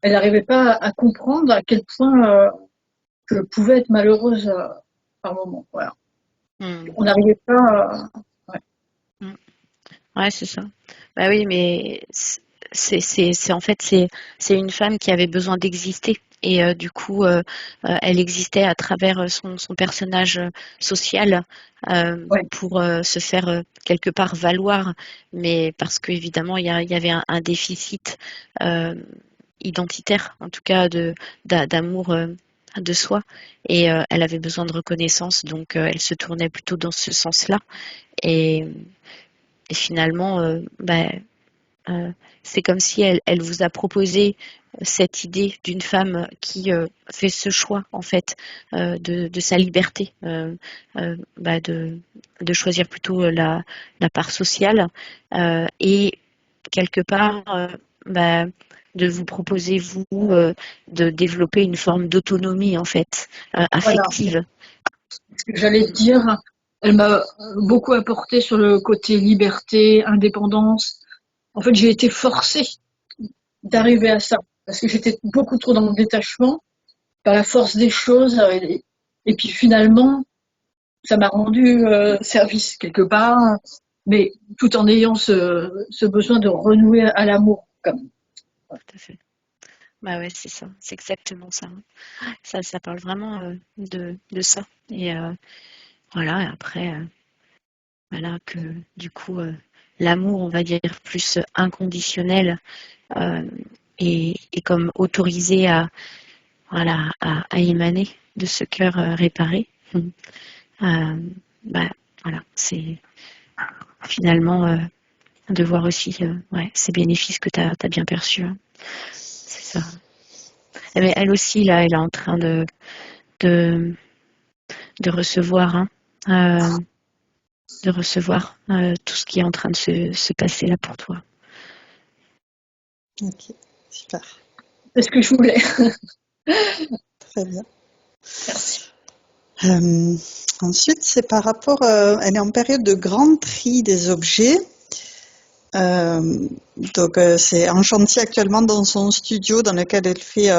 elle n'arrivait pas à comprendre à quel point je pouvais être malheureuse par moment. Voilà. Mm. On n'arrivait pas à... Ouais. Mm. Ouais, c'est ça. Bah oui, mais c'est en fait c'est une femme qui avait besoin d'exister et du coup elle existait à travers son personnage social Ouais. pour se faire quelque part valoir, mais parce qu'évidemment il y avait un déficit euh, identitaire, en tout cas d'amour de soi et elle avait besoin de reconnaissance, donc elle se tournait plutôt dans ce sens-là et, et finalement euh, c'est comme si elle vous a proposé cette idée d'une femme qui fait ce choix en fait de sa liberté, de choisir plutôt la part sociale et quelque part bah, de vous proposer vous de développer une forme d'autonomie en fait Voilà. affective. Ce que j'allais te dire, elle m'a beaucoup apporté sur le côté liberté, indépendance. En fait, j'ai été forcée d'arriver à ça parce que j'étais beaucoup trop dans le détachement par la force des choses. Et puis finalement, ça m'a rendu service quelque part, mais tout en ayant ce besoin de renouer à l'amour. Comme. Tout à fait. Bah ouais, c'est ça, c'est exactement ça. Ça parle vraiment de ça. Et voilà, et après, voilà, que du coup, l'amour, on va dire, plus inconditionnel euh, et comme autorisé voilà, à émaner de ce cœur réparé. Euh, bah, voilà, c'est finalement de voir aussi ouais, ces bénéfices que tu as bien perçus. Hein. C'est ça. Mais elle aussi, là, elle est en train de, de recevoir. Hein. De recevoir tout ce qui est en train de se passer là pour toi. Ok, super. C'est ce que je voulais. Très bien. Merci. Euh, Ensuite, c'est par rapport, elle est en période de grand tri des objets. Euh, c'est en chantier actuellement dans son studio dans lequel elle fait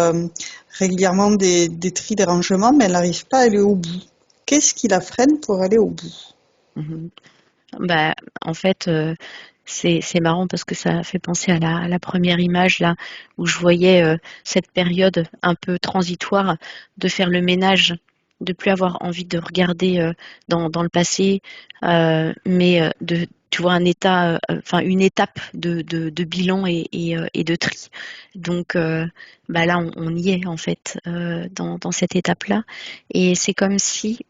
régulièrement des tris, des rangements, mais elle n'arrive pas à aller au bout. Qu'est-ce qui la freine pour aller au bout? Mhm. Bah, en fait, c'est marrant parce que ça fait penser à la première image là où je voyais cette période un peu transitoire de faire le ménage, de plus avoir envie de regarder dans le passé, mais de tu vois un état, enfin une étape de bilan et de tri. Donc bah là on y est en fait dans cette étape-là et c'est comme si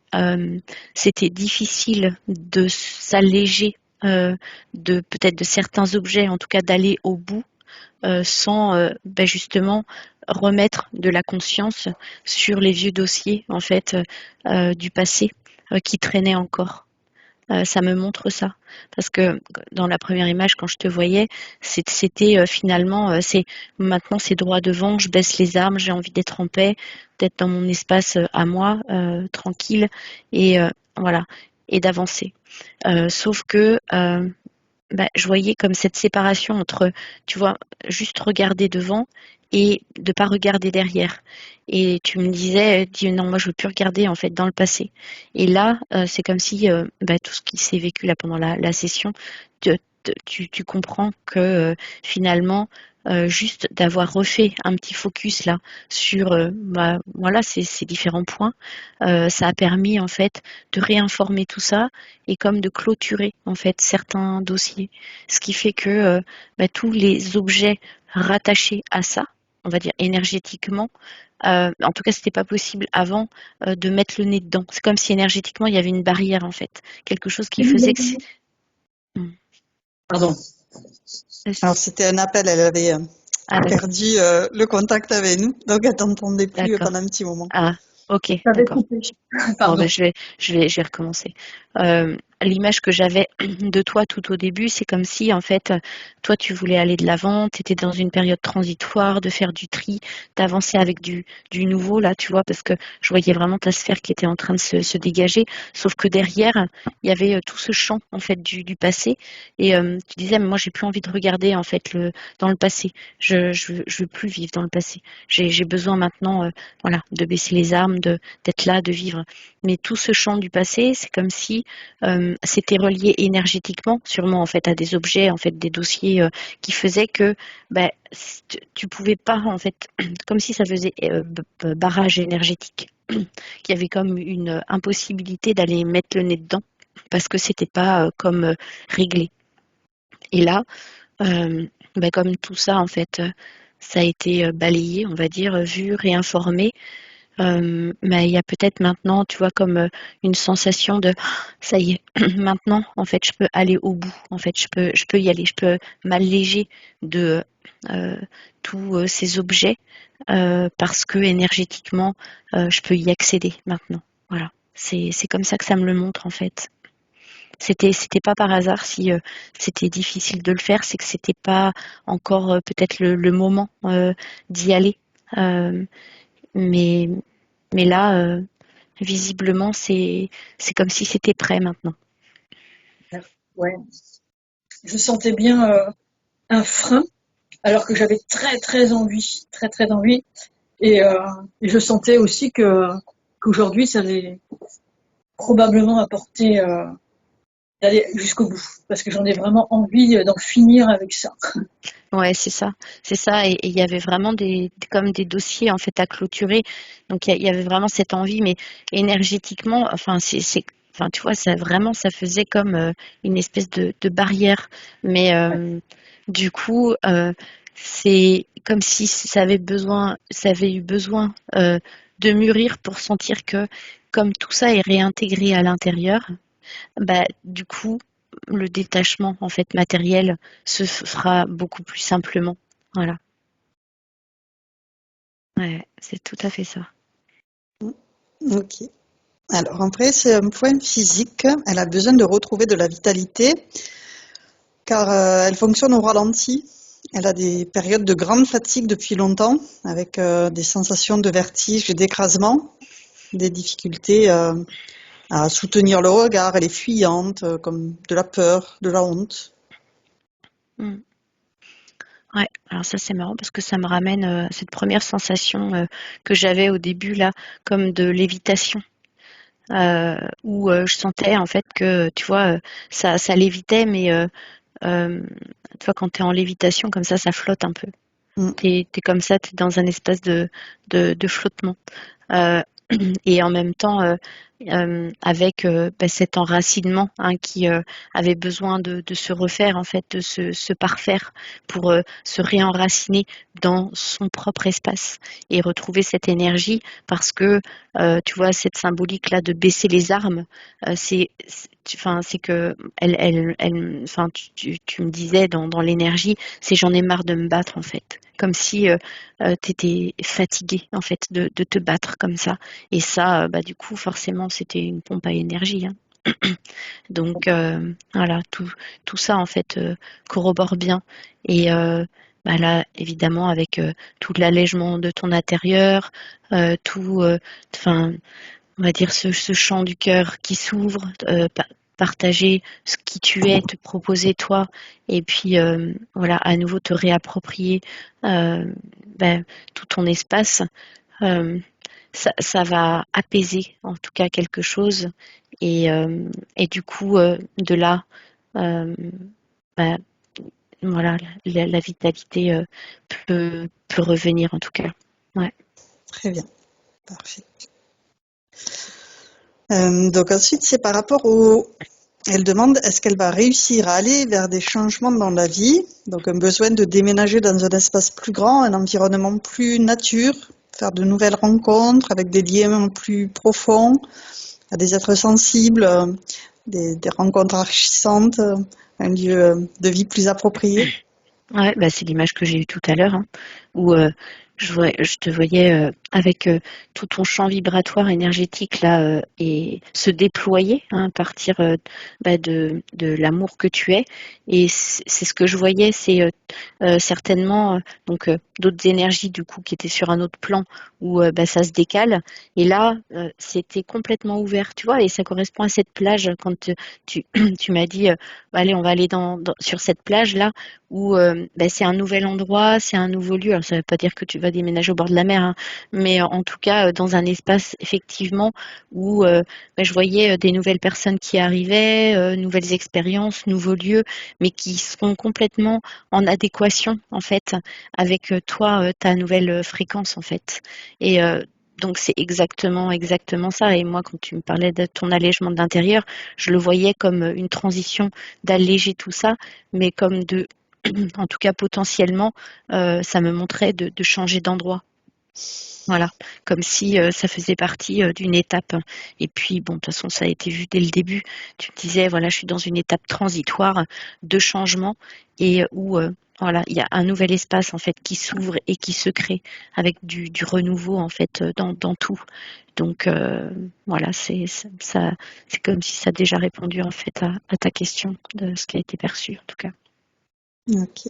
c'était difficile de s'alléger de peut-être de certains objets, en tout cas d'aller au bout sans ben justement remettre de la conscience sur les vieux dossiers en fait du passé qui traînaient encore. Ça me montre ça parce que dans la première image quand je te voyais c'était finalement c'est maintenant c'est droit devant, je baisse les armes, j'ai envie d'être en paix, d'être dans mon espace à moi tranquille et voilà et d'avancer. Sauf que bah, je voyais comme cette séparation entre, tu vois, juste regarder devant et de pas regarder derrière. Et tu me disais, dis non, moi je veux plus regarder en fait dans le passé. Et là, c'est comme si bah, tout ce qui s'est vécu là pendant la session, tu comprends que finalement, juste d'avoir refait un petit focus là sur bah, voilà ces différents points, ça a permis en fait de réinformer tout ça et comme de clôturer en fait certains dossiers. Ce qui fait que bah, tous les objets rattachés à ça, on va dire énergétiquement, en tout cas c'était pas possible avant de mettre le nez dedans. C'est comme si énergétiquement il y avait une barrière en fait, quelque chose qui faisait que Hmm. Pardon. Alors, c'était un appel, elle avait Ah perdu le contact avec nous, donc elle t'entendait plus d'accord. pendant un petit moment. Ah ok, Ça avait d'accord. coupé. Bon, Pardon. ben, je vais recommencer. L'image que j'avais de toi tout au début, c'est comme si, en fait, toi, tu voulais aller de l'avant, tu étais dans une période transitoire, de faire du tri, d'avancer avec du nouveau, là, tu vois, parce que je voyais vraiment ta sphère qui était en train de se dégager, sauf que derrière, il y avait tout ce champ, en fait, du passé, et tu disais, mais moi, j'ai plus envie de regarder, en fait, dans le passé. Je veux plus vivre dans le passé. J'ai besoin maintenant, voilà, de baisser les armes, d'être là, de vivre. Mais tout ce champ du passé, c'est comme si c'était relié énergétiquement, sûrement en fait à des objets, en fait des dossiers qui faisaient que ben, tu pouvais pas en fait, comme si ça faisait barrage énergétique, qu'il y avait comme une impossibilité d'aller mettre le nez dedans parce que c'était pas comme réglé. Et là, ben, comme tout ça en fait, ça a été balayé, on va dire, vu, réinformé. Mais il y a peut-être maintenant, tu vois, comme une sensation de ça y est, maintenant, en fait, je peux aller au bout. En fait, je peux y aller. Je peux m'alléger de euh, tous ces objets parce que énergétiquement, je peux y accéder maintenant. Voilà. C'est comme ça que ça me le montre en fait. C'était pas par hasard si c'était difficile de le faire, c'est que c'était pas encore peut-être le moment d'y aller. Euh, mais mais là, visiblement, c'est comme si c'était prêt maintenant. Ouais. Je sentais bien un frein, alors que j'avais très très envie. Et je sentais aussi qu'aujourd'hui, ça allait probablement apporter d'aller jusqu'au bout, parce que j'en ai vraiment envie d'en finir avec ça. Ouais, c'est ça, c'est ça. Et il y avait vraiment comme des dossiers en fait à clôturer. Donc il y avait vraiment cette envie, mais énergétiquement, enfin enfin tu vois, ça vraiment, ça faisait comme une espèce de barrière. Mais Ouais. du coup, c'est comme si ça avait eu besoin de mûrir pour sentir que comme tout ça est réintégré à l'intérieur. Bah, du coup, le détachement en fait matériel se fera beaucoup plus simplement. Voilà. Ouais, c'est tout à fait ça. Ok. Alors, après, c'est un point physique. Elle a besoin de retrouver de la vitalité car elle fonctionne au ralenti. Elle a des périodes de grande fatigue depuis longtemps, avec des sensations de vertige et d'écrasement, des difficultés à soutenir le regard, elle est fuyante, comme de la peur, de la honte. Mm. Ouais, alors ça c'est marrant parce que ça me ramène à cette première sensation que j'avais au début là, comme de lévitation, où je sentais en fait que, tu vois, ça lévitait, mais tu vois, quand tu es en lévitation comme ça flotte un peu. Mm. T'es comme ça, t'es dans un espace de flottement. Euh, et en même temps, avec cet enracinement, hein, qui avait besoin de se refaire, en fait, de se parfaire pour se réenraciner dans son propre espace et retrouver cette énergie parce que, tu vois, cette symbolique-là de baisser les armes, enfin, c'est que enfin, tu me disais dans l'énergie, c'est j'en ai marre de me battre, en fait. Comme si tu étais fatigué, en fait, de te battre comme ça. Et ça, bah, du coup, forcément, c'était une pompe à énergie, hein. Donc, voilà, tout ça, en fait, corrobore bien. Et bah, là, évidemment, avec tout l'allègement de ton intérieur, tout, enfin, on va dire ce chant du cœur qui s'ouvre, partager ce qui tu es, te proposer toi, et puis voilà, à nouveau te réapproprier euh, ben, tout ton espace. Euh, ça va apaiser en tout cas quelque chose et du coup de là euh, bah, voilà la vitalité peut revenir en tout cas. Ouais. Très bien, parfait. Donc ensuite, c'est par rapport au... Elle demande, est-ce qu'elle va réussir à aller vers des changements dans la vie? Donc un besoin de déménager dans un espace plus grand, un environnement plus nature, faire de nouvelles rencontres avec des liens plus profonds, à des êtres sensibles, des rencontres enrichissantes, un lieu de vie plus approprié. Ouais, bah c'est l'image que j'ai eue tout à l'heure, hein, où je te voyais avec tout ton champ vibratoire énergétique là et se déployer, hein, partir bah, de l'amour que tu es. Et c'est ce que je voyais, c'est certainement donc d'autres énergies du coup qui étaient sur un autre plan où bah, ça se décale. Et là, c'était complètement ouvert, tu vois, et ça correspond à cette plage quand tu, tu m'as dit, allez, on va aller sur cette plage là où ben, c'est un nouvel endroit, c'est un nouveau lieu. Alors ça ne veut pas dire que tu vas déménager au bord de la mer, hein, mais en tout cas dans un espace effectivement où ben, je voyais des nouvelles personnes qui arrivaient, nouvelles expériences, nouveaux lieux, mais qui seront complètement en adéquation en fait avec toi, ta nouvelle fréquence en fait. Et donc c'est exactement ça. Et moi, quand tu me parlais de ton allègement de l'intérieur, je le voyais comme une transition d'alléger tout ça, mais comme de en tout cas potentiellement, ça me montrait de changer d'endroit. Voilà, comme si ça faisait partie d'une étape. Et puis, bon, de toute façon, ça a été vu dès le début. Tu me disais, voilà, je suis dans une étape transitoire de changement et où, voilà, il y a un nouvel espace en fait qui s'ouvre et qui se crée avec du renouveau en fait dans tout. Donc, voilà, c'est comme si ça a déjà répondu en fait à ta question de ce qui a été perçu en tout cas. Ok.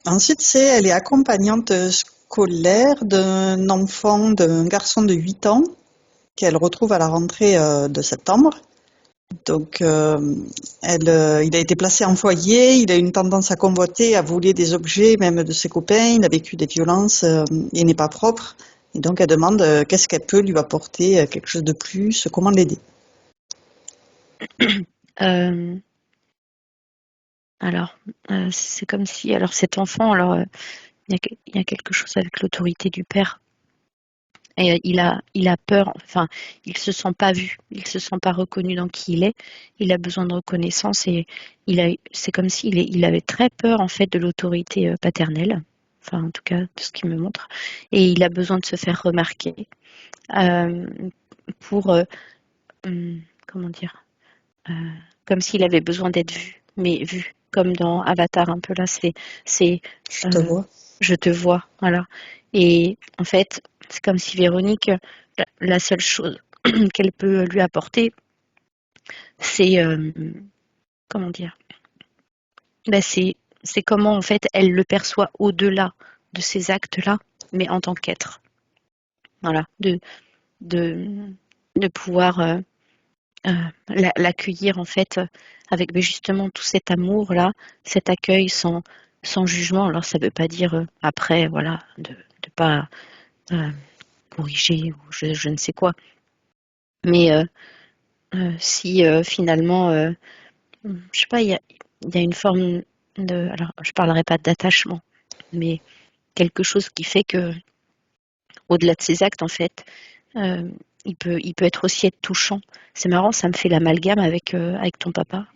Ensuite, elle est accompagnante scolaire d'un enfant, d'un garçon de 8 ans qu'elle retrouve à la rentrée de septembre. Donc, il a été placé en foyer, il a une tendance à convoiter, à voler des objets, même de ses copains, il a vécu des violences, il n'est pas propre. Et donc, elle demande qu'est-ce qu'elle peut lui apporter, quelque chose de plus, comment l'aider. Euh, alors, c'est comme si, alors cet enfant, alors il y a quelque chose avec l'autorité du père. Et il a peur, enfin, il se sent pas vu, il se sent pas reconnu dans qui il est. Il a besoin de reconnaissance et c'est comme il avait très peur en fait de l'autorité paternelle. Enfin, en tout cas, de ce qu'il me montre. Et il a besoin de se faire remarquer euh, pour, comment dire, euh, comme s'il avait besoin d'être vu, mais vu comme dans Avatar un peu là, c'est Je te vois. je te vois, voilà. Et en fait, c'est comme si Véronique, la seule chose qu'elle peut lui apporter, c'est comment dire, c'est comment en fait elle le perçoit au-delà de ces actes-là, mais en tant qu'être. Voilà, de, de pouvoir l'accueillir en fait avec justement tout cet amour-là, cet accueil sans jugement. Alors ça ne veut pas dire après, voilà, de pas corriger ou je ne sais quoi. Mais si finalement, je sais pas, il y a une forme de, alors je parlerai pas d'attachement, mais quelque chose qui fait que au-delà de ses actes en fait, euh, il peut être aussi être touchant. C'est marrant, ça me fait l'amalgame avec ton papa.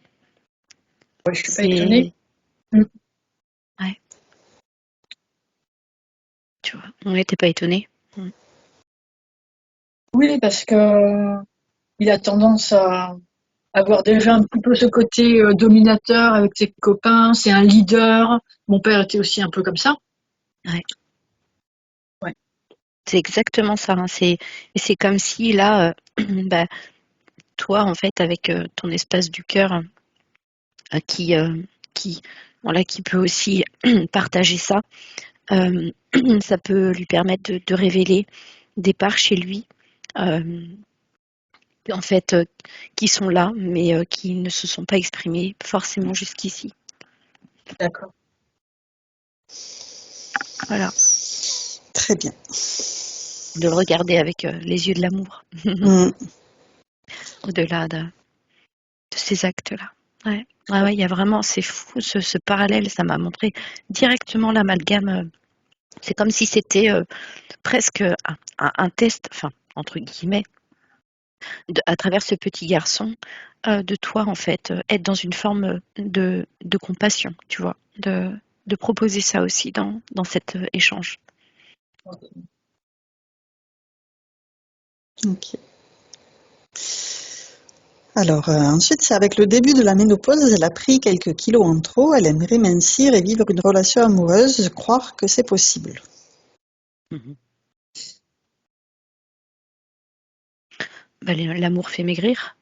Ouais, je suis pas étonnée. C'est Mm. ouais, tu vois, on n'était pas étonnés. Oui, parce que il a tendance à avoir déjà un petit peu ce côté dominateur avec ses copains. C'est un leader. Mon père était aussi un peu comme ça. Ouais. Ouais. C'est exactement ça. Hein. C'est comme si là, bah, toi, en fait, avec ton espace du cœur euh, qui, euh, qui, voilà, qui peut aussi partager ça, euh, ça peut lui permettre de révéler des parts chez lui, euh, en fait, qui sont là, mais qui ne se sont pas exprimées forcément jusqu'ici. D'accord. Voilà, Très bien. de le regarder avec les yeux de l'amour, Mm. au-delà de ces actes-là. Ouais. Ouais, ouais, il y a vraiment, c'est fou ce parallèle, ça m'a montré directement l'amalgame. C'est comme si c'était presque un test, enfin, entre guillemets, à travers ce petit garçon, de toi, en fait, être dans une forme de compassion, tu vois, de proposer ça aussi dans cet échange. Ok. Alors, ensuite, c'est avec le début de la ménopause, elle a pris quelques kilos en trop, elle aimerait mincir et vivre une relation amoureuse, croire que c'est possible. Mhm. Bah, l'amour fait maigrir.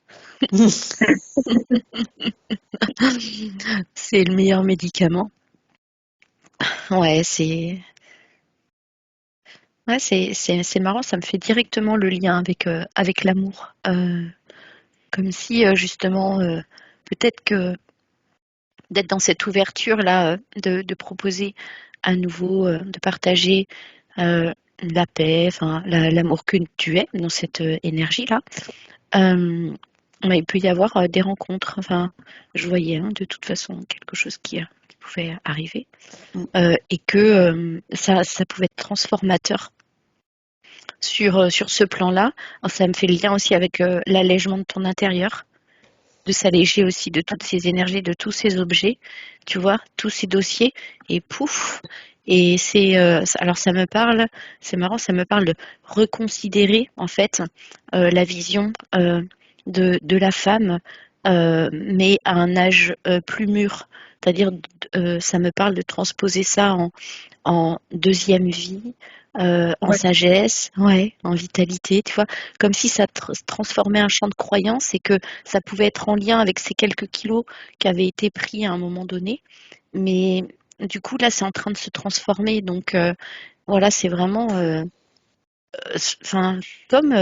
C'est le meilleur médicament. Ouais, c'est marrant, ça me fait directement le lien avec l'amour. Comme si justement, peut-être que d'être dans cette ouverture-là, de proposer à nouveau, de partager la paix, enfin l'amour que tu es dans cette énergie-là. Mais il peut y avoir des rencontres. Enfin, je voyais de toute façon quelque chose qui pouvait arriver et que ça pouvait être transformateur sur ce plan-là. Alors, ça me fait le lien aussi avec l'allègement de ton intérieur, de s'alléger aussi de toutes ces énergies, de tous ces objets, tu vois, tous ces dossiers, et pouf. Et alors ça me parle, c'est marrant, ça me parle de reconsidérer en fait la vision de la femme, mais à un âge plus mûr. C'est-à-dire, ça me parle de transposer ça en deuxième vie, en Ouais. sagesse, ouais, en vitalité, tu vois, comme si ça transformait un champ de croyance et que ça pouvait être en lien avec ces quelques kilos qui avaient été pris à un moment donné. Mais du coup, là, c'est en train de se transformer. Donc, voilà, c'est vraiment, enfin, comme,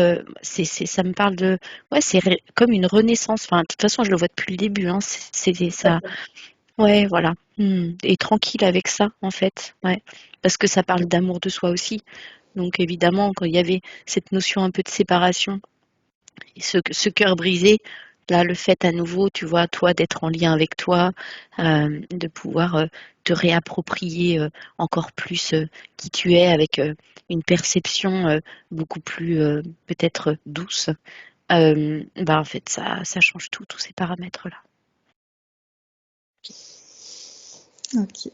ça me parle de, ouais, comme une renaissance. Enfin, de toute façon, je le vois depuis le début. Hein, c'est ça. Ouais, voilà. Et tranquille avec ça, en fait. Ouais. Parce que ça parle d'amour de soi aussi. Donc évidemment, quand il y avait cette notion un peu de séparation, et ce cœur brisé, là, le fait à nouveau, tu vois, toi, d'être en lien avec toi, de pouvoir te réapproprier encore plus qui tu es avec une perception beaucoup plus peut-être douce, bah en fait, ça change tout, tous ces paramètres-là. Ok.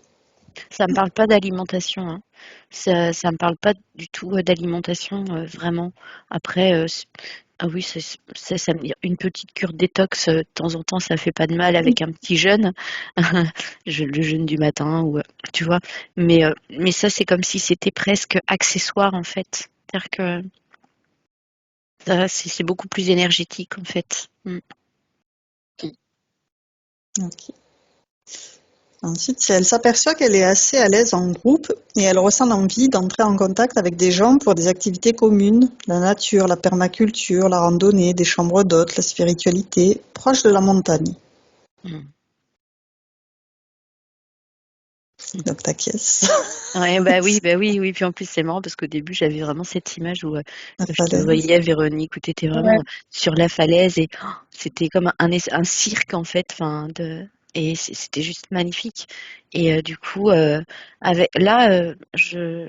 Ça me parle pas d'alimentation, hein. Ça me parle pas du tout d'alimentation, vraiment. Après, ah oui, ça me dit une petite cure détox de temps en temps, ça fait pas de mal avec un petit jeûne, le jeûne du matin ou tu vois. Mais ça, c'est comme si c'était presque accessoire en fait. C'est-à-dire que ça, c'est beaucoup plus énergétique en fait. Ok. Ensuite, si elle s'aperçoit qu'elle est assez à l'aise en groupe et elle ressent l'envie d'entrer en contact avec des gens pour des activités communes, la nature, la permaculture, la randonnée, des chambres d'hôtes, la spiritualité, proche de la montagne. Mm. Donc t'acquiesces, Ouais, bah oui, oui. Puis en plus, c'est marrant parce qu'au début, j'avais vraiment cette image où la je te falaise. voyais, Véronique, où tu étais Ouais. vraiment sur la falaise et oh, c'était comme un cirque en fait. Et c'était juste magnifique. Et du coup, avec là, je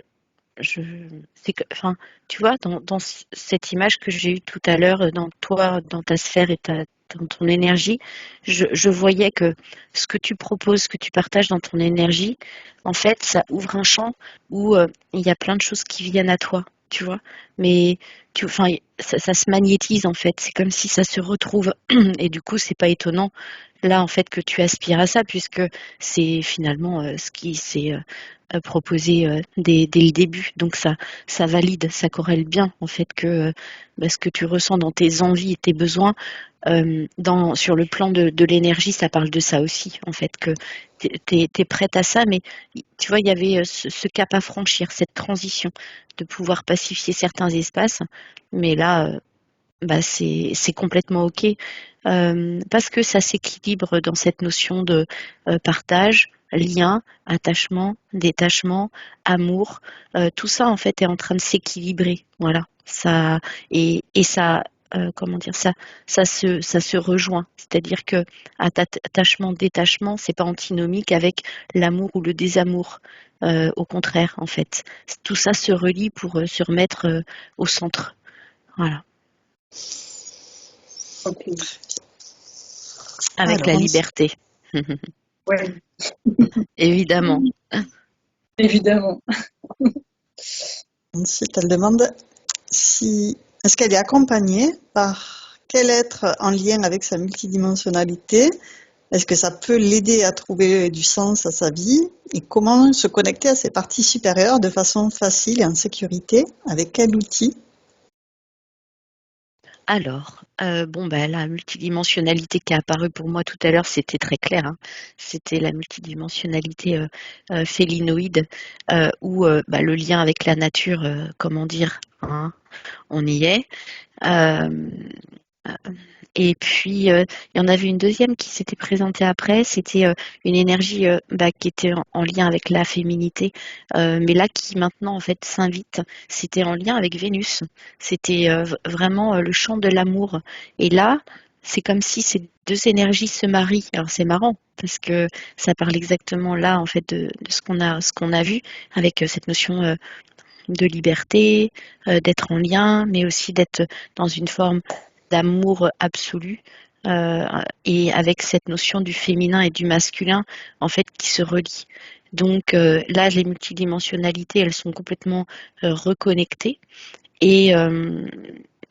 c'est que enfin, tu vois, dans cette image que j'ai eue tout à l'heure, dans toi, dans ta sphère et dans ton énergie, je voyais que ce que tu proposes, ce que tu partages dans ton énergie, en fait, ça ouvre un champ où il y a plein de choses qui viennent à toi, tu vois. Mais enfin, ça se magnétise en fait. C'est comme si ça se retrouve. Et du coup, c'est pas étonnant là en fait que tu aspires à ça, puisque c'est finalement ce qui s'est proposé dès le début. Donc ça valide, ça corrèle bien en fait que ce que tu ressens dans tes envies et tes besoins, sur le plan de l'énergie, ça parle de ça aussi en fait, que t'es prête à ça, mais tu vois, il y avait ce cap à franchir, cette transition, de pouvoir pacifier certains espaces, mais là, c'est complètement OK, parce que ça s'équilibre dans cette notion de partage, lien, attachement, détachement, amour. Tout ça, en fait, est en train de s'équilibrer. Voilà. Ça, et ça, comment dire, ça se rejoint. C'est-à-dire que attachement, détachement, c'est pas antinomique avec l'amour ou le désamour. Au contraire, en fait. Tout ça se relie pour se remettre au centre. Voilà. Ok. Avec Alors, la liberté, Ouais, évidemment. évidemment. ensuite, elle demande si est-ce qu'elle est accompagnée par quel être en lien avec sa multidimensionnalité? Est-ce que ça peut l'aider à trouver du sens à sa vie? Et comment se connecter à ses parties supérieures de façon facile et en sécurité? Avec quel outil? Alors, la multidimensionnalité qui est apparue pour moi tout à l'heure, c'était très clair, hein. C'était la multidimensionnalité félinoïde, où le lien avec la nature, comment dire, hein, on y est. Euh, Et puis, il y en avait une deuxième qui s'était présentée après, c'était une énergie qui était en lien avec la féminité, mais là qui maintenant en fait s'invite, c'était en lien avec Vénus, c'était vraiment le champ de l'amour. Et là, c'est comme si ces deux énergies se marient. Alors c'est marrant parce que ça parle exactement là en fait de ce qu'on a vu avec cette notion de liberté, d'être en lien, mais aussi d'être dans une forme d'amour absolu, et avec cette notion du féminin et du masculin en fait qui se relient. Donc là, les multidimensionnalités, elles sont complètement reconnectées et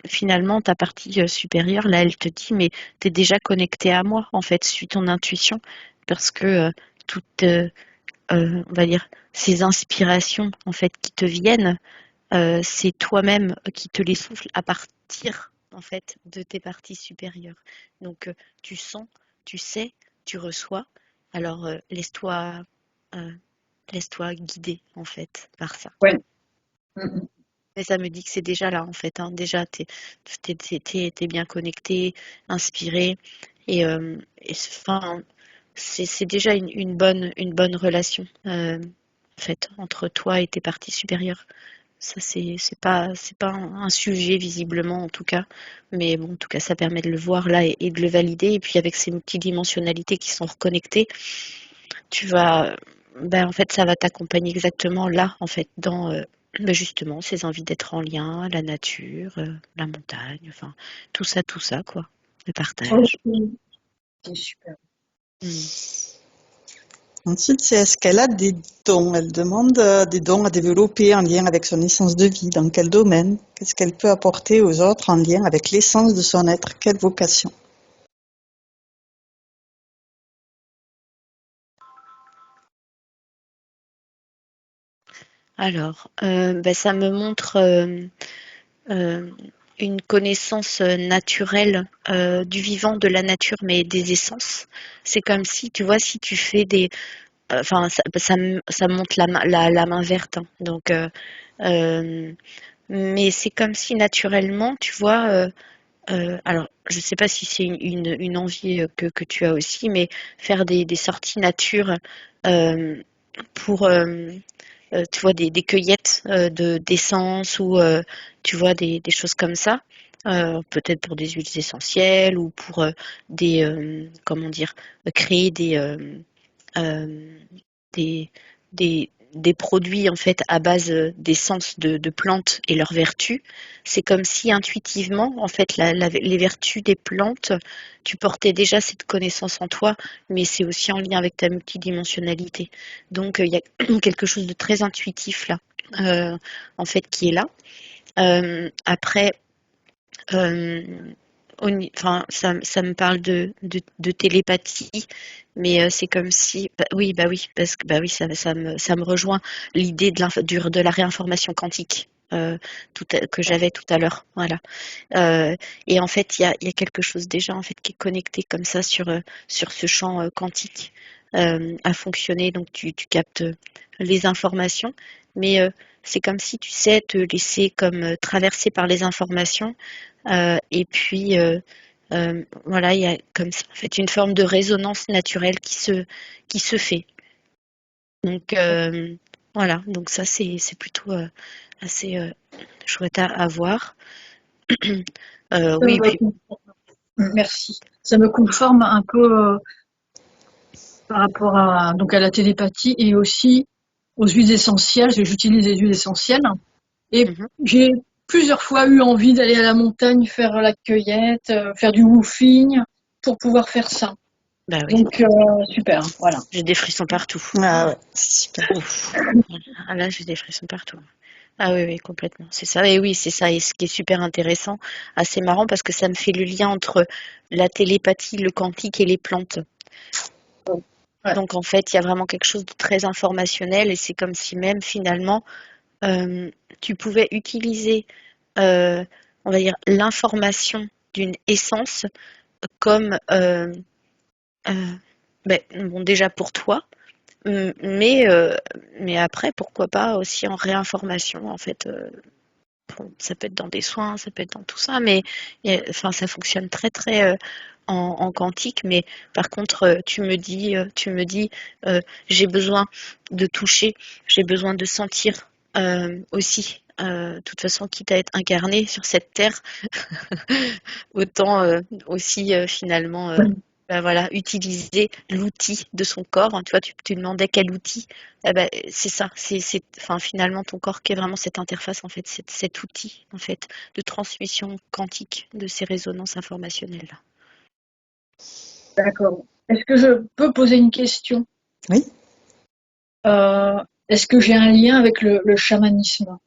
finalement ta partie supérieure, là, elle te dit mais tu es déjà connecté à moi en fait, suis ton intuition parce que toutes on va dire ces inspirations en fait qui te viennent, c'est toi-même qui te les souffles à partir en fait de tes parties supérieures. Donc tu sens, tu sais, tu reçois. Alors euh, laisse-toi guider en fait par ça. Ouais. Mm, Mais ça me dit que c'est déjà là en fait, hein. Déjà t'es bien connecté, inspiré enfin, c'est déjà une bonne relation en fait entre toi et tes parties supérieures. Ça, c'est pas un sujet visiblement en tout cas, mais bon, en tout cas, ça permet de le voir là et de le valider. Et puis avec ces multidimensionnalités qui sont reconnectées, tu vas, en fait, ça va t'accompagner exactement là, en fait, dans justement ces envies d'être en lien, la nature, la montagne, enfin, tout ça, quoi, le mm. partage. Ok. C'est super. Mm. Ensuite, c'est est-ce qu'elle a des dons? Elle demande des dons à développer en lien avec son essence de vie. Dans quel domaine? Qu'est-ce qu'elle peut apporter aux autres en lien avec l'essence de son être? Quelle vocation? Alors, ça me montre euh, une connaissance naturelle du vivant, de la nature, mais des essences. C'est comme si, tu vois, si tu fais enfin, ça monte la main verte, hein. Donc, mais c'est comme si naturellement, tu vois, alors, je sais pas si c'est une envie que tu as aussi, mais faire des sorties nature euh, pour, tu vois, des cueillettes d'essence ou, tu vois, des choses comme ça. Peut-être pour des huiles essentielles ou pour comment dire, créer euh, des produits en fait à base d'essence de plantes et leurs vertus. C'est comme si intuitivement, en fait, les vertus des plantes, tu portais déjà cette connaissance en toi, mais c'est aussi en lien avec ta multidimensionnalité. Donc il y a quelque chose de très intuitif là, en fait, qui est là. Après, euh, enfin, ça me parle de télépathie, mais c'est comme si, bah oui, parce que bah oui, ça me rejoint l'idée de la réinformation quantique que j'avais tout à l'heure, voilà. Et en fait, il y a quelque chose déjà en fait qui est connecté comme ça sur ce champ quantique à fonctionner. Donc tu captes les informations, mais c'est comme si tu sais te laisser comme traverser par les informations et puis voilà, il y a comme ça, en fait une forme de résonance naturelle qui se fait. Donc voilà, donc ça c'est plutôt assez chouette à voir. Ça Oui, me puis conforme. Merci. Ça me conforme un peu par rapport à la télépathie et aussi aux huiles essentielles, parce que j'utilise les huiles essentielles. Et mhm. j'ai plusieurs fois eu envie d'aller à la montagne faire la cueillette, faire du woofing pour pouvoir faire ça. Bah oui, Donc, super, voilà. j'ai des frissons partout. Ah ouais, c'est super. Ouf. Ah là, j'ai des frissons partout. Ah oui, oui, complètement. C'est ça. Et oui, c'est ça. Et ce qui est super intéressant, assez marrant parce que ça me fait le lien entre la télépathie, le quantique et les plantes. Ouais, Donc en fait, il y a vraiment quelque chose de très informationnel et c'est comme si même finalement, euh, tu pouvais utiliser, euh, on va dire, l'information d'une essence comme, euh, ben, bon, déjà pour toi, mais après, pourquoi pas aussi en réinformation, en fait. Bon, ça peut être dans des soins, ça peut être dans tout ça, mais enfin, ça fonctionne très très en quantique. Mais par contre, tu me dis, j'ai besoin de toucher, j'ai besoin de sentir aussi. De toute façon, quitte à être incarné sur cette terre, autant aussi finalement bah voilà, utiliser l'outil de son corps. Tu vois, tu demandais quel outil. Eh ben, c'est ça, enfin, finalement ton corps qui est vraiment cette interface, en fait, cet outil en fait, de transmission quantique de ces résonances informationnelles-là. d'accord. Est-ce que je peux poser une question? Oui. Est-ce que j'ai un lien avec le chamanisme?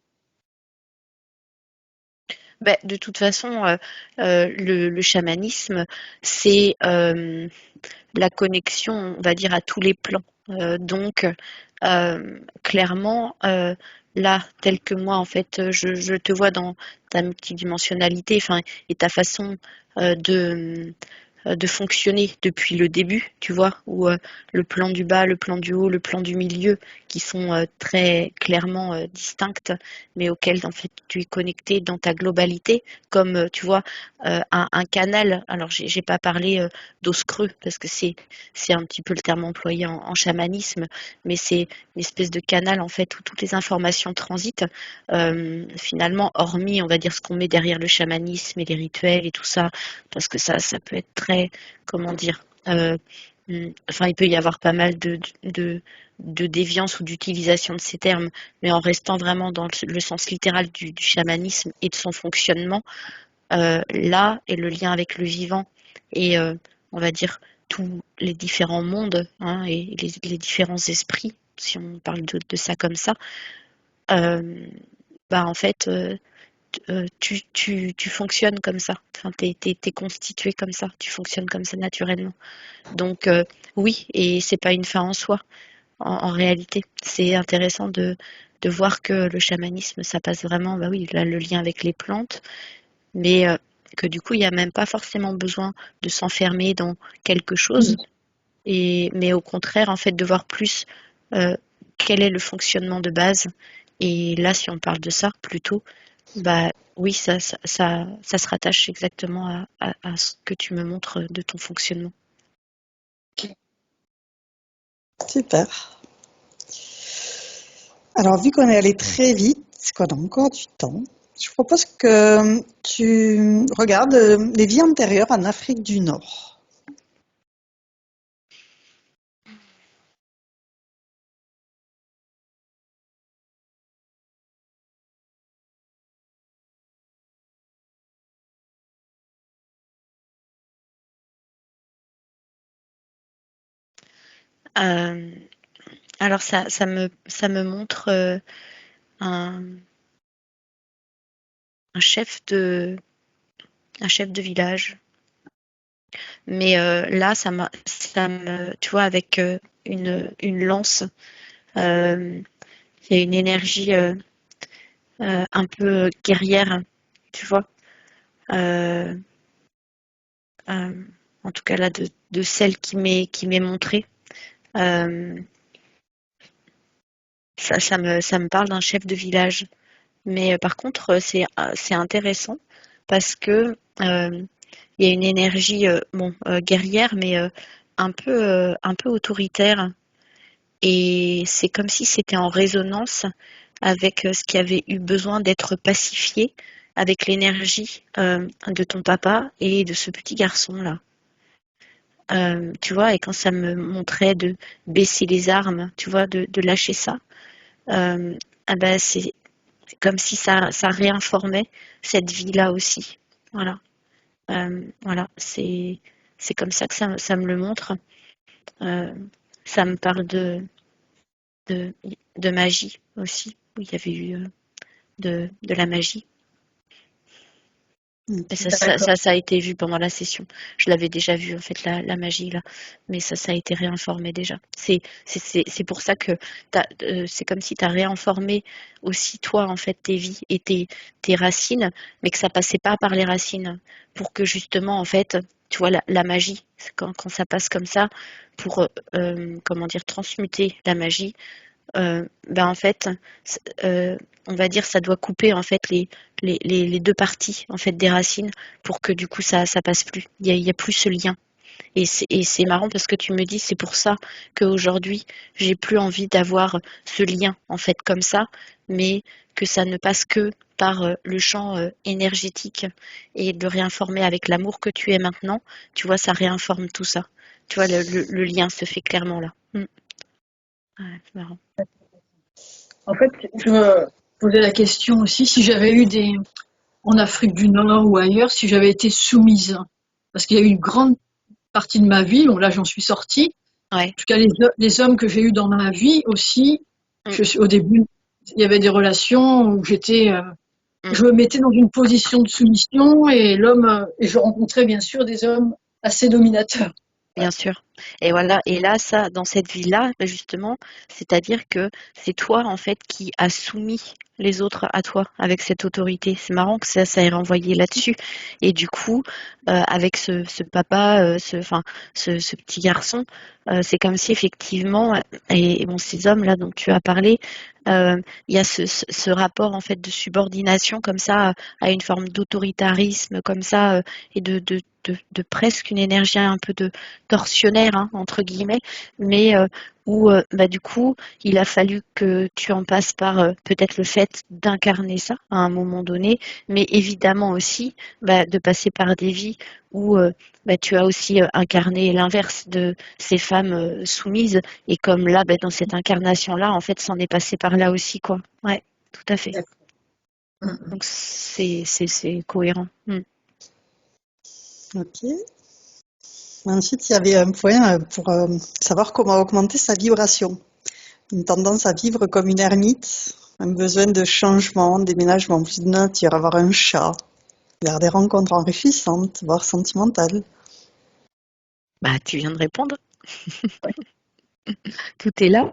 Ben, de toute façon, le chamanisme, c'est la connexion, on va dire, à tous les plans. Donc, clairement, là, tel que moi, en fait, je te vois dans ta multidimensionnalité, enfin, et ta façon de fonctionner depuis le début, tu vois, où le plan du bas, le plan du haut, le plan du milieu, qui sont très clairement distinctes, mais auxquels en fait tu es connecté dans ta globalité, comme tu vois un canal. Alors j'ai pas parlé d'os creux parce que c'est un petit peu le terme employé en chamanisme, mais c'est une espèce de canal en fait où toutes les informations transitent. Finalement, hormis on va dire ce qu'on met derrière le chamanisme et les rituels et tout ça parce que ça peut être très, comment dire, enfin, il peut y avoir pas mal de déviance ou d'utilisation de ces termes, mais en restant vraiment dans le sens littéral du chamanisme et de son fonctionnement, là est le lien avec le vivant et on va dire tous les différents mondes hein, et les différents esprits, si on parle de ça comme ça, euh, bah en fait, tu fonctionnes comme ça. Enfin, t'es constitué comme ça. Tu fonctionnes comme ça naturellement. Donc, oui, et c'est pas une fin en soi, en réalité. C'est intéressant de voir que le chamanisme, ça passe vraiment, bah oui, là, le lien avec les plantes, mais que du coup, il n'y a même pas forcément besoin de s'enfermer dans quelque chose. mais au contraire, en fait, de voir plus quel est le fonctionnement de base. Et là, si on parle de ça plutôt, bah oui, ça se rattache exactement à ce que tu me montres de ton fonctionnement. Super. Alors, vu qu'on est allé très vite, qu'on a encore du temps, je propose que tu regardes les vies antérieures en Afrique du Nord. Euh, alors ça me montre un, un chef de un chef de village. Mais là, tu vois, avec une lance, il y a une énergie un peu guerrière, tu vois. Euh, euh, En tout cas là, de celle qui m'est montrée. Euh, ça me parle d'un chef de village. Mais par contre, c'est intéressant parce que il y a une énergie bon, guerrière, mais un peu autoritaire. Et c'est comme si c'était en résonance avec ce qui avait eu besoin d'être pacifié, avec l'énergie de ton papa et de ce petit garçon-là. Tu vois, et quand ça me montrait de baisser les armes, tu vois, de lâcher ça, euh, ah ben c'est comme si ça réinformait cette vie-là aussi. Voilà. Voilà, c'est comme ça que ça me le montre. Euh, Ça me parle de, de magie aussi, où il y avait eu de la magie. Et Ok. D'accord. ça a été vu pendant la session. Je l'avais déjà vu, en fait, la magie, là. Mais ça a été réinformé déjà. C'est pour ça que c'est comme si tu as réinformé aussi, toi, en fait, tes vies et tes racines, mais que ça passait pas par les racines. Pour que, justement, en fait, tu vois, la magie, quand ça passe comme ça, pour, comment dire, transmuter la magie, ben en fait, on va dire ça doit couper en fait les deux parties en fait des racines pour que du coup ça passe plus. Il y a plus ce lien. Et c'est marrant parce que tu me dis c'est pour ça qu'aujourd'hui j'ai plus envie d'avoir ce lien en fait comme ça, mais que ça ne passe que par le champ énergétique et de le réinformer avec l'amour que tu es maintenant. Tu vois, ça réinforme tout ça. Tu vois, le lien se fait clairement là. Ouais, c'est marrant. En fait, je me posais la question aussi si j'avais eu en Afrique du Nord ou ailleurs, si j'avais été soumise. Parce qu'il y a eu une grande partie de ma vie, bon là j'en suis sortie, Ouais. en tout cas les hommes que j'ai eus dans ma vie aussi, Mm, au début, il y avait des relations où mm. je me mettais dans une position de soumission et et je rencontrais bien sûr des hommes assez dominateurs. Bien sûr. Et voilà. Et là, ça, dans cette vie-là, bah, justement, c'est-à-dire que c'est toi, en fait, qui as soumis les autres à toi avec cette autorité. C'est marrant que ça ait renvoyé là-dessus. Et du coup, avec ce papa, enfin, ce petit garçon, c'est comme si effectivement, et bon, ces hommes-là dont tu as parlé, il y a ce rapport en fait de subordination comme ça à une forme d'autoritarisme comme ça et de presque une énergie un peu de tortionnaire, hein, entre guillemets, mais où bah, du coup, il a fallu que tu en passes par peut-être le fait d'incarner ça à un moment donné, mais évidemment aussi bah, de passer par des vies où bah, tu as aussi incarné l'inverse de ces femmes soumises, et comme là, bah, dans cette incarnation-là, en fait, c'en est passé par là aussi, quoi. Ouais, tout à fait. D'accord. Mm. Donc c'est cohérent. Mm. Ok. Ensuite, il y avait un point pour savoir comment augmenter sa vibration. Une tendance à vivre comme une ermite, un besoin de changement, déménagement, plus de nature, avoir un chat, vers des rencontres enrichissantes, voire sentimentales. Bah, tu viens de répondre. Tout est là.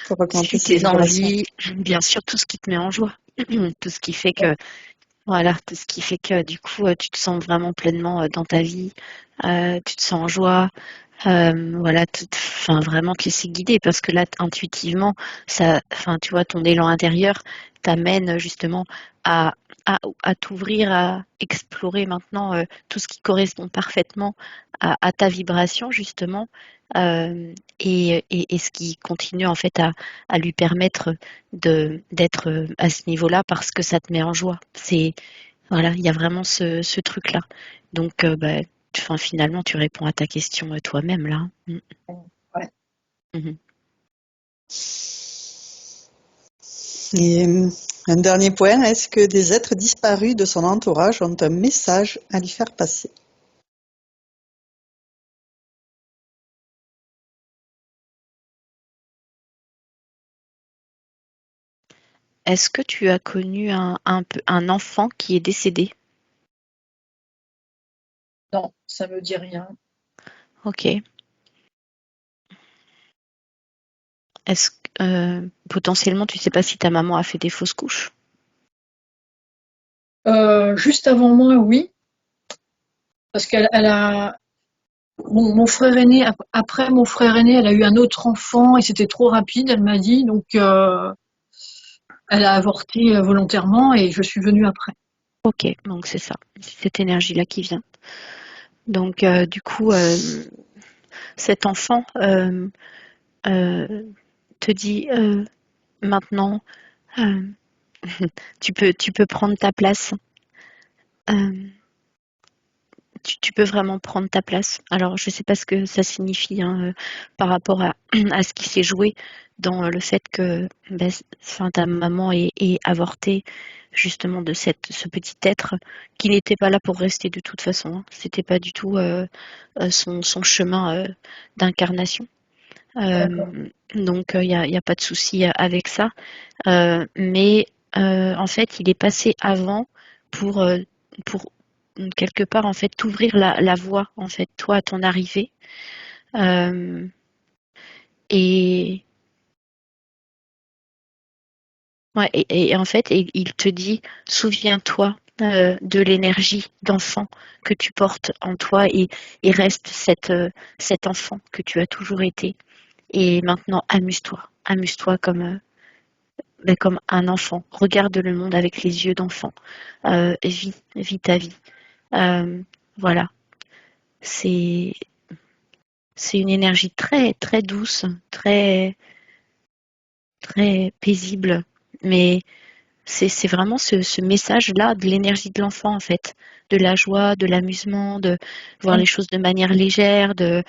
Pour augmenter Suis ses tes vibrations. envies, bien sûr, tout ce qui te met en joie. Tout ce qui fait que, voilà, tout ce qui fait que du coup, tu te sens vraiment pleinement dans ta vie, tu te sens en joie, Voilà, enfin vraiment te laisser guider parce que là, intuitivement, ça, enfin tu vois, ton élan intérieur t'amène justement à, à t'ouvrir, à explorer maintenant tout ce qui correspond parfaitement à ta vibration justement, et ce qui continue en fait à lui permettre d'être à ce niveau-là parce que ça te met en joie. C'est voilà, il y a vraiment ce truc-là. Donc, bah, enfin, finalement, tu réponds à ta question toi-même là. Ouais. Mhm. Et un dernier point, est-ce que des êtres disparus de son entourage ont un message à lui faire passer? Est-ce que tu as connu un enfant qui est décédé? Non, ça me dit rien. Ok. Est-ce que potentiellement, tu sais pas si ta maman a fait des fausses couches? Juste avant moi, oui, parce qu'elle a mon frère aîné, après mon frère aîné, elle a eu un autre enfant et c'était trop rapide, elle m'a dit, donc elle a avorté volontairement et je suis venue après. Ok, donc c'est ça, c'est cette énergie-là qui vient. Donc, du coup, cet enfant euh, te dit maintenant, euh, tu peux prendre ta place. Euh, tu peux vraiment prendre ta place. Alors, je ne sais pas ce que ça signifie hein, par rapport à ce qui s'est joué dans le fait que ben, enfin, ta maman ait avorté justement de ce petit être qui n'était pas là pour rester de toute façon. Hein. C'était pas du tout son chemin d'incarnation. D'accord. Donc, y a pas de souci avec ça. Mais en fait, il est passé avant pour, pour quelque part en fait t'ouvrir la voie en fait toi à ton arrivée. Euh, et, ouais, et en fait il te dit souviens-toi de l'énergie d'enfant que tu portes en toi et reste cet enfant que tu as toujours été. Et maintenant amuse-toi comme ben, comme un enfant. Regarde le monde avec les yeux d'enfant. Vis ta vie. Euh, voilà. C'est c'est une énergie très très douce, très très paisible, mais c'est vraiment ce message-là de l'énergie de l'enfant en fait, de la joie, de l'amusement, de voir les choses de manière légère, de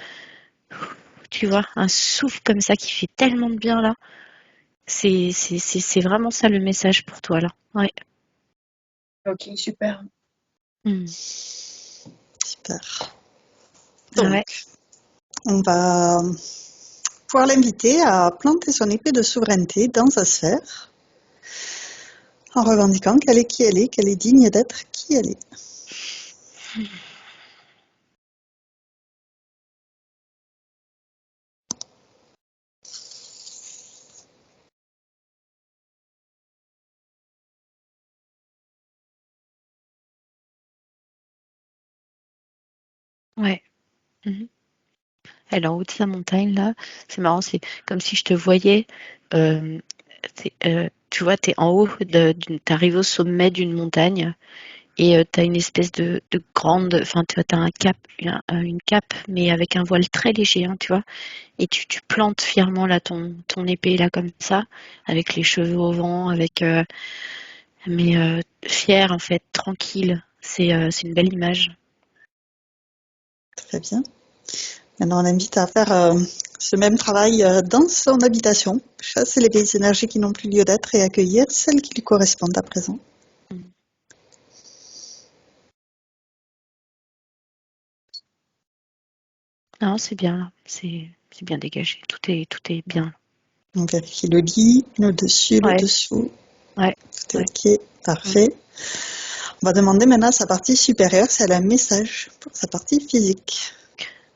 tu vois, un souffle comme ça qui fait tellement de bien là. C'est vraiment ça le message pour toi là. Ouais. Ok, super. Mm. Super. Ah ouais. Donc, on va pouvoir l'inviter à planter son épée de souveraineté dans sa sphère en revendiquant qu'elle est qui elle est, qu'elle est digne d'être qui elle est. Ouais. Mhm. Elle est en haut de sa montagne là. C'est marrant, c'est comme si je te voyais. euh, tu vois, t'es en haut, t'arrives au sommet d'une montagne et t'as une espèce de grande, enfin tu vois, t'as un cap, une cape, mais avec un voile très léger, hein, tu vois. Et tu plantes fièrement là ton épée là comme ça, avec les cheveux au vent, avec mais fier en fait, tranquille. C'est une belle image. Très bien. Maintenant, on l'invite à faire ce même travail dans son habitation, chasser les vieilles énergies qui n'ont plus lieu d'être et accueillir celles qui lui correspondent à présent. Mm. Non, c'est bien là, c'est bien dégagé. Tout est bien. On vérifie le lit, le dessus, le Ouais, dessous. ouais, Tout est ouais. OK, Mm. parfait. On va demander maintenant à sa partie supérieure si elle a un message pour sa partie physique.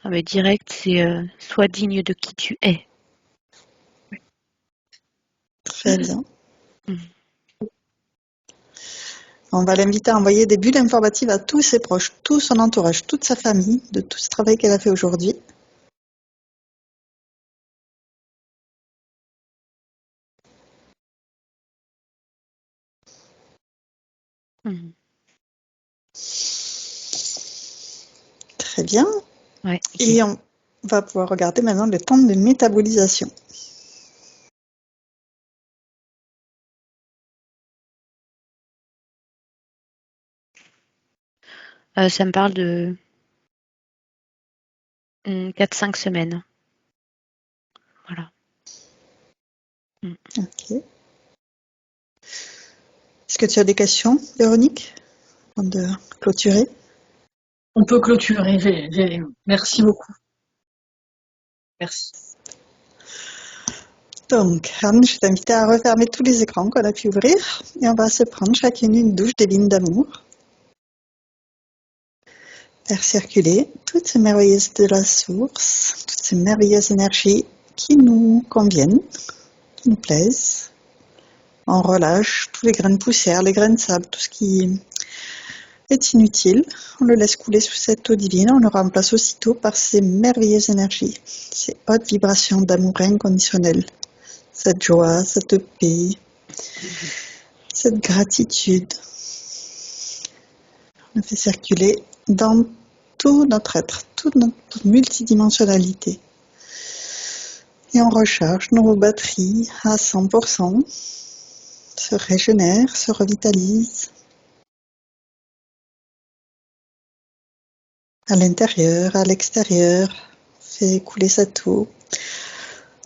Ah, mais direct, c'est sois digne de qui tu es. Très bien. Mm. On va l'inviter à envoyer des bulles informatives à tous ses proches, tout son entourage, toute sa famille, de tout ce travail qu'elle a fait aujourd'hui. Mhm. Très bien. Ouais, ok. Et on va pouvoir regarder maintenant le temps de métabolisation. Ça me parle de 4-5 semaines. Voilà. Mm. Ok. Est-ce que tu as des questions, Véronique, avant de clôturer? On peut clôturer. Merci beaucoup. Merci. Donc, Anne, je t'invite à refermer tous les écrans qu'on a pu ouvrir et on va se prendre chacune une douche des lignes d'amour. Faire circuler toutes ces merveilleuses de la source, toutes ces merveilleuses énergies qui nous conviennent, qui nous plaisent. On relâche tous les grains de poussière, les grains de sable, tout ce qui est inutile. On le laisse couler sous cette eau divine, on le remplace aussitôt par ces merveilleuses énergies, ces hautes vibrations d'amour inconditionnel. Cette joie, cette paix, cette gratitude. On le fait circuler dans tout notre être, toute notre multidimensionnalité. Et on recharge nos batteries à 100%, se régénère, se revitalise. À l'intérieur, à l'extérieur, fait couler cette eau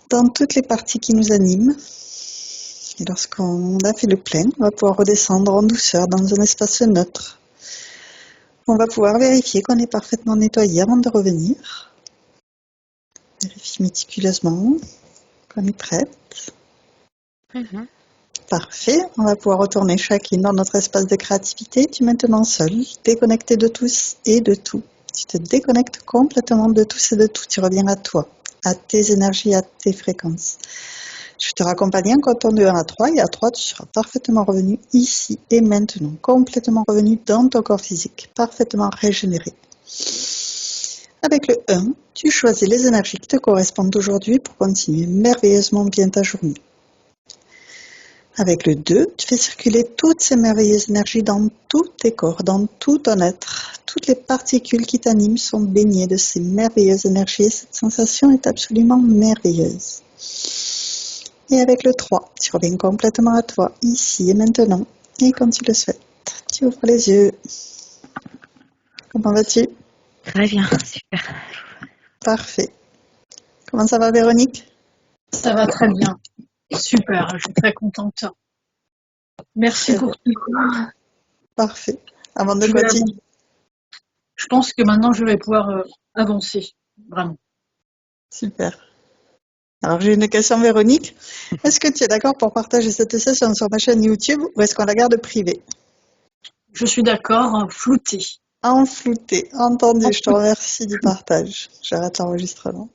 dans toutes les parties qui nous animent. Et lorsqu'on a fait le plein, on va pouvoir redescendre en douceur dans un espace neutre. On va pouvoir vérifier qu'on est parfaitement nettoyé avant de revenir. Vérifie méticuleusement qu'on est prête. Mhm. Parfait. On va pouvoir retourner chacune dans notre espace de créativité. Tu es maintenant seule, déconnectée de tous et de tout. Tu te déconnectes complètement de tous et de tout. Tu reviens à toi, à tes énergies, à tes fréquences. Je te raccompagne en comptant de 1 à 3 et à 3, tu seras parfaitement revenu ici et maintenant, complètement revenu dans ton corps physique, parfaitement régénéré. Avec le 1, tu choisis les énergies qui te correspondent aujourd'hui pour continuer merveilleusement bien ta journée. Avec le 2, tu fais circuler toutes ces merveilleuses énergies dans tous tes corps, dans tout ton être. Toutes les particules qui t'animent sont baignées de ces merveilleuses énergies et cette sensation est absolument merveilleuse. Et avec le 3, tu reviens complètement à toi, ici et maintenant. Et quand tu le souhaites, tu ouvres les yeux. Comment vas-tu? Très bien, super. Parfait. Comment ça va, Véronique? Ça va très bien. Super, je suis très contente. Merci Très pour bien. tout. Parfait. Avant de Je vais continuer. avancer. Je pense que maintenant je vais pouvoir avancer, vraiment. Super. Alors, j'ai une question, Véronique. Est-ce que tu es d'accord pour partager cette session sur ma chaîne YouTube ou est-ce qu'on la garde privée? Je suis d'accord, flouté. En flouté. Entendu. Je te remercie du partage. J'arrête l'enregistrement.